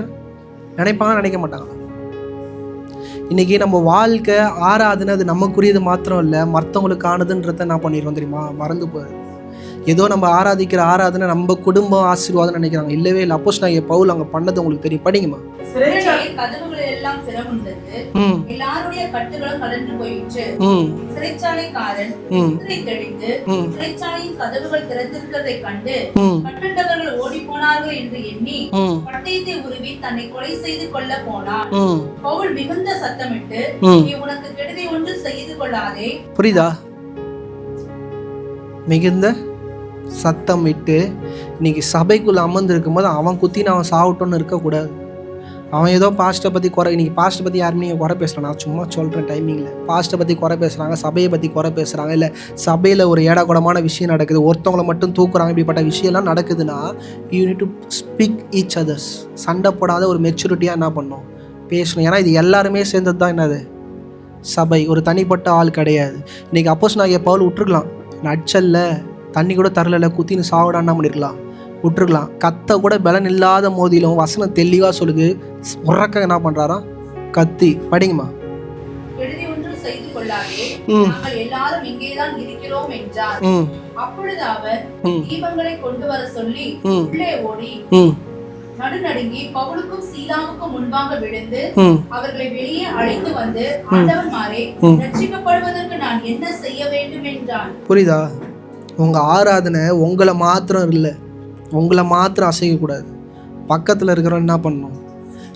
நினைப்பாங்க, நினைக்க மாட்டாங்க. இன்றைக்கி நம்ம வாழ்க்கை ஆராதனை அது நமக்குரியது மாத்திரம் இல்லை, மற்றவங்களுக்கானதுன்றதை நான் பண்ணிடுவோம் தெரியுமா? மறந்து போகுது. ஏதோ நம்ம ஆராதிக்கிற ஆராதனை நம்ம குடும்பம் ஆசீர்வாதம் நினைக்கிறாங்க. இல்லவே இல்லை. அப்போஸ்தலனாகிய பவுல் அங்கே பண்ணது உங்களுக்கு தெரியும். படிங்கம்மா. கதவுகள் எல்லாம் திறவுண்டது, எல்லாருடைய கட்டுகளும் கலந்து போயிற்று. சிறைச்சாலைக்காரன் முத்திரை தெளித்து சிறைச்சாலையின் கதவுகள் திறந்திருக்கிறதை கண்டு கட்டுண்டவர்கள் ஓடி போனார்கள் என்று எண்ணி பட்டயத்தை உருவி தன்னை கொலை செய்து கொள்ள போனான். பவுல் மிகுந்த சத்தமிட்டு, நீ உனக்கு கெடுதி ஒன்று செய்து கொள்ளாதே. புரியுதா? மிகுந்த சத்தம் விட்டு இன்னைக்கு சபைக்குள்ளே அமர்ந்திருக்கும் போது அவன் குத்தின்னு அவன் சாப்பிட்டோன்னு இருக்கக்கூடாது. அவன் ஏதோ பாஸ்ட்டை பற்றி குறை, இன்றைக்கி பாஸ்ட்டை பற்றி யாருமே நீங்கள் குறை பேசுகிறான், நான் சும்மா சொல்கிறேன் டைமிங்கில். பாஸ்ட்டை பற்றி குறை பேசுகிறாங்க, சபையை பற்றி குறை பேசுகிறாங்க, இல்லை சபையில் ஒரு ஏடாகுடமான விஷயம் நடக்குது, ஒருத்தவங்களை மட்டும் தூக்குறாங்க, இப்படிப்பட்ட விஷயம்லாம் நடக்குதுன்னா you need to speak each others. சண்டை போடாத ஒரு மெச்சூரிட்டியாக என்ன பண்ணணும்? பேசணும். ஏன்னா இது எல்லாருமே சேர்ந்தது தான் என்னது? சபை. ஒரு தனிப்பட்ட ஆள் கிடையாது. இன்றைக்கி அப்போஸ்தலனாகிய பவுல் விட்டுருக்கலாம், நச்சல்ல தண்ணி கூட தரல, குத்தின்னு சாவிடான்னா பண்ணிருக்கலாம், விட்டுருக்கலாம். கத்த கூட பலன் இல்லாத மோதிலும் வசனம் தெளிவாக சொல்லுது, உறக்க என்ன பண்ணுறாராம்? கத்தி. படிங்கம்மா. கெடுதி ஒன்று செய்து கொள்ளாதே. பயப்படாதே, நாங்கள் எல்லாரும் இங்கேதான் இருக்கிறோம் என்றார். அப்பொழுது அவர் தீபங்களை கொண்டு வர சொல்லி உள்ளே ஓடி நடுநடுங்கி பவுலுக்கும் சீலாவுக்கும் முன்பாக விழுந்து அவர்களை வெளியே அழைத்து வந்து, ஆண்டவன்மாரே, ரட்சிக்கப்படுவதற்கு நான் என்ன செய்ய வேண்டும் என்றான். புரியுதா? உங்க ஆராதனை உங்களை மாத்திரம் இல்லை, உங்களை மாத்திரம் அசைக்கக்கூடாது. பக்கத்தில் இருக்கிறவன் என்ன பண்ணணும்?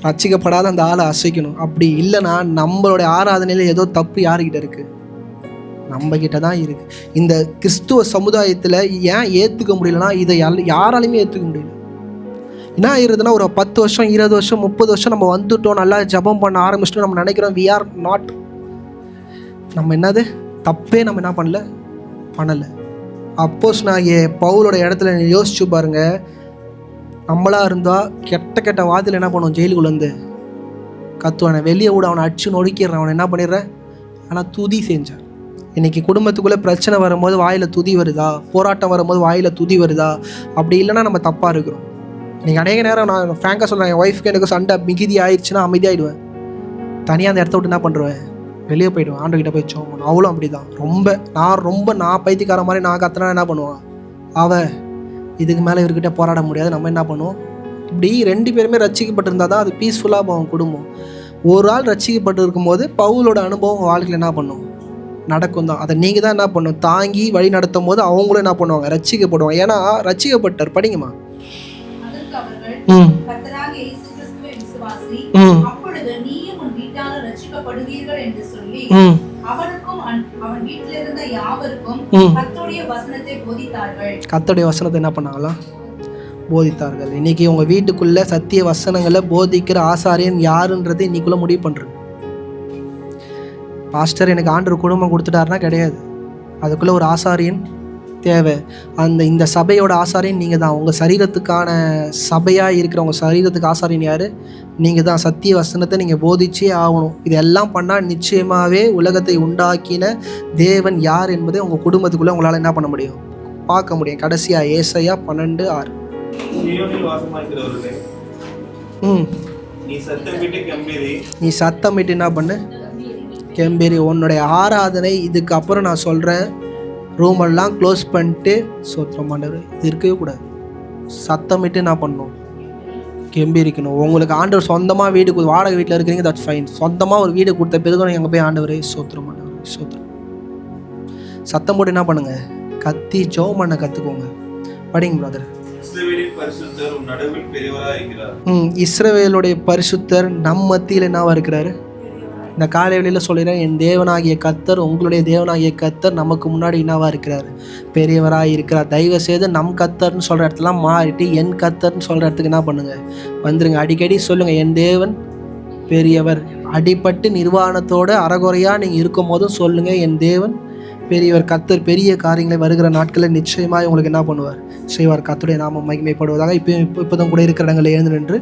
ரட்சிக்கப்படாத அந்த ஆளை அசைக்கணும். அப்படி இல்லைன்னா நம்மளுடைய ஆராதனையில் ஏதோ தப்பு யாருக்கிட்ட இருக்கு? நம்ம கிட்ட தான் இருக்கு. இந்த கிறிஸ்துவ சமுதாயத்தில் ஏன் ஏற்றுக்க முடியலன்னா, இதை யாராலையுமே ஏற்றுக்க முடியல. என்ன ஆயிருதுன்னா, ஒரு 10 வருஷம் 20 வருஷம் 30 வருஷம் நம்ம வந்துட்டோம், நல்லா ஜபம் பண்ண ஆரம்பிச்சிட்டோம், நம்ம நினைக்கிறோம் வி ஆர் நாட், நம்ம என்னது தப்பே நம்ம என்ன பண்ணலை. அப்போஸ் நான் பவுலோட இடத்துல யோசிச்சு பாருங்க, நம்மளா இருந்தால் கெட்ட வாதில் என்ன பண்ணுவோம்? ஜெயிலுக்குள்ள இருந்து கத்துவானை வெளியே விட, அவனை அடிச்சு நொடிக்கிறான், அவனை என்ன பண்ணிடுறேன்? ஆனால் துதி செஞ்சான். இன்றைக்கி குடும்பத்துக்குள்ளே பிரச்சனை வரும்போது வாயில் துதி வருதா? போராட்டம் வரும்போது வாயில் துதி வருதா? அப்படி இல்லைன்னா நம்ம தப்பாக இருக்கிறோம். இன்றைக்கி அநேக நேரம் நான் ஃப்ராங்காக சொல்கிறேன், என் ஒய்ஃப்க்கு எனக்கு சண்டை மிகுதி ஆயிடுச்சுன்னா அமைதியாகிடுவேன். தனியாக அந்த இடத்த விட்டு என்ன பண்ணுறேன்? வெளியே போயிடுவேன், ஆண்டுகிட்ட போய் சோமணும். அவளும் அப்படி தான். நான் பைத்தியக்கார மாதிரி நான் கத்துனா என்ன பண்ணுவான்? அவன் இதுக்கு மேலே இவர்கிட்ட போராட முடியாது, நம்ம என்ன பண்ணுவோம்? இப்படி 2 பேருமே ரட்சிக்கப்பட்டிருந்தால் தான் அது பீஸ்ஃபுல்லாக போகும் குடும்பம். ஒரு ஆள் ரட்சிக்கப்பட்டு இருக்கும்போது பவுலோட அனுபவம் வாழ்க்கையில் என்ன பண்ணும்? நடக்கும் தான். அதை நீங்கள் தான் என்ன பண்ணணும்? தாங்கி வழி நடத்தும் போது அவங்களும் என்ன பண்ணுவாங்க? ரட்சிக்கப்படுவாங்க. ஏன்னா ரட்சிக்கப்பட்டார். படிங்கம்மா. கர்த்தராகிய இயேசு கிறிஸ்துவை விசுவாசி, அப்பொழுது நீயும் உன் வீட்டாரும் ரட்சிக்கப்படுவீர்கள் என்று சொல்லி அவனுக்கும் அவன் வீட்டில் இருந்த யாவருக்கும் கர்த்தருடைய வசனத்தை போதித்தார்கள். கர்த்தருடைய வசனத்தை என்ன பண்ணாங்களாம்? போதித்தார்கள். இன்னைக்கு உங்க வீட்டுக்குள்ள சத்திய வசனங்களை போதிக்கிற ஆசாரியன் யாருன்றது இன்னைக்குள்ள முடிவு பண்றது. பாஸ்டர் எனக்கு ஆண்டவர் குடும்பம் கொடுத்துட்டாருன்னா கிடையாது. அதுக்குள்ள ஒரு ஆசாரியன் தேவை. இந்த சபையோட ஆசாரியன் நீங்கள் தான். உங்கள் சரீரத்துக்கான சபையாக இருக்கிற உங்கள் சரீரத்துக்கு ஆசாரியன் யார்? நீங்கள் தான். சத்திய வசனத்தை நீங்கள் போதிச்சே ஆகணும். இதெல்லாம் பண்ணால் நிச்சயமாகவே உலகத்தை உண்டாக்கின தேவன் யார் என்பதை உங்கள் குடும்பத்துக்குள்ளே உங்களால் என்ன பண்ண முடியும்? பார்க்க முடியும். கடைசியாக ஏசாயா 12:6. நீ சத்தம் விட்டு என்ன பண்ணு? கெம்பீரி. உன்னுடைய ஆராதனை இதுக்கப்புறம் நான் சொல்கிறேன், ரூமெல்லாம் க்ளோஸ் பண்ணிட்டு சோத்திரம் ஆண்டவர் இது இருக்கவே கூடாது. சத்தமிட்டு என்ன பண்ணணும்? கெம்பீரிக்கணும். உங்களுக்கு ஆண்டவர் சொந்தமாக வீடு வாடகை வீட்டில் இருக்கிறீங்க, தட்ஸ் ஃபைன். சொந்தமாக ஒரு வீடு கொடுத்த பிறகு எங்கே போய் ஆண்டவரே சோத்திரம் ஆண்டவர் சோத்திரம் சத்தம் போட்டு என்ன பண்ணுங்க? கத்தி ஜெபம் பண்ண கற்றுக்கோங்க. படிங்க பிரதர். இஸ்ரவேலுடைய பரிசுத்தர் நம் மத்தியில் என்னவா இருக்கிறாரு? இந்த காலை வேளையில் சொல்லிடுறேன், என் தேவனாகிய கர்த்தர், உங்களுடைய தேவனாகிய கர்த்தர் நமக்கு முன்னாடி என்னவா இருக்கிறார்? பெரியவராக இருக்கிறார். தயவு செய்து நம் கர்த்தர்னு சொல்கிற இடத்துலாம் மாறிட்டு என் கர்த்தர்னு சொல்கிற இடத்துக்கு என்ன பண்ணுங்க? வந்துருங்க. அடிக்கடி சொல்லுங்கள், என் தேவன் பெரியவர். அடிப்பட்டு நிர்வாணத்தோடு அறகுறையாக நீங்கள் இருக்கும் போதும் சொல்லுங்கள், என் தேவன் பெரியவர். கர்த்தர் பெரிய காரியங்களை வருகிற நாட்களில் நிச்சயமாக உங்களுக்கு என்ன பண்ணுவார்? செய்வார். கர்த்தருடைய நாமம் மகிமைப்படுவதாக. இப்போதான் கூட இருக்கிற இடங்களில் எழுந்து நின்று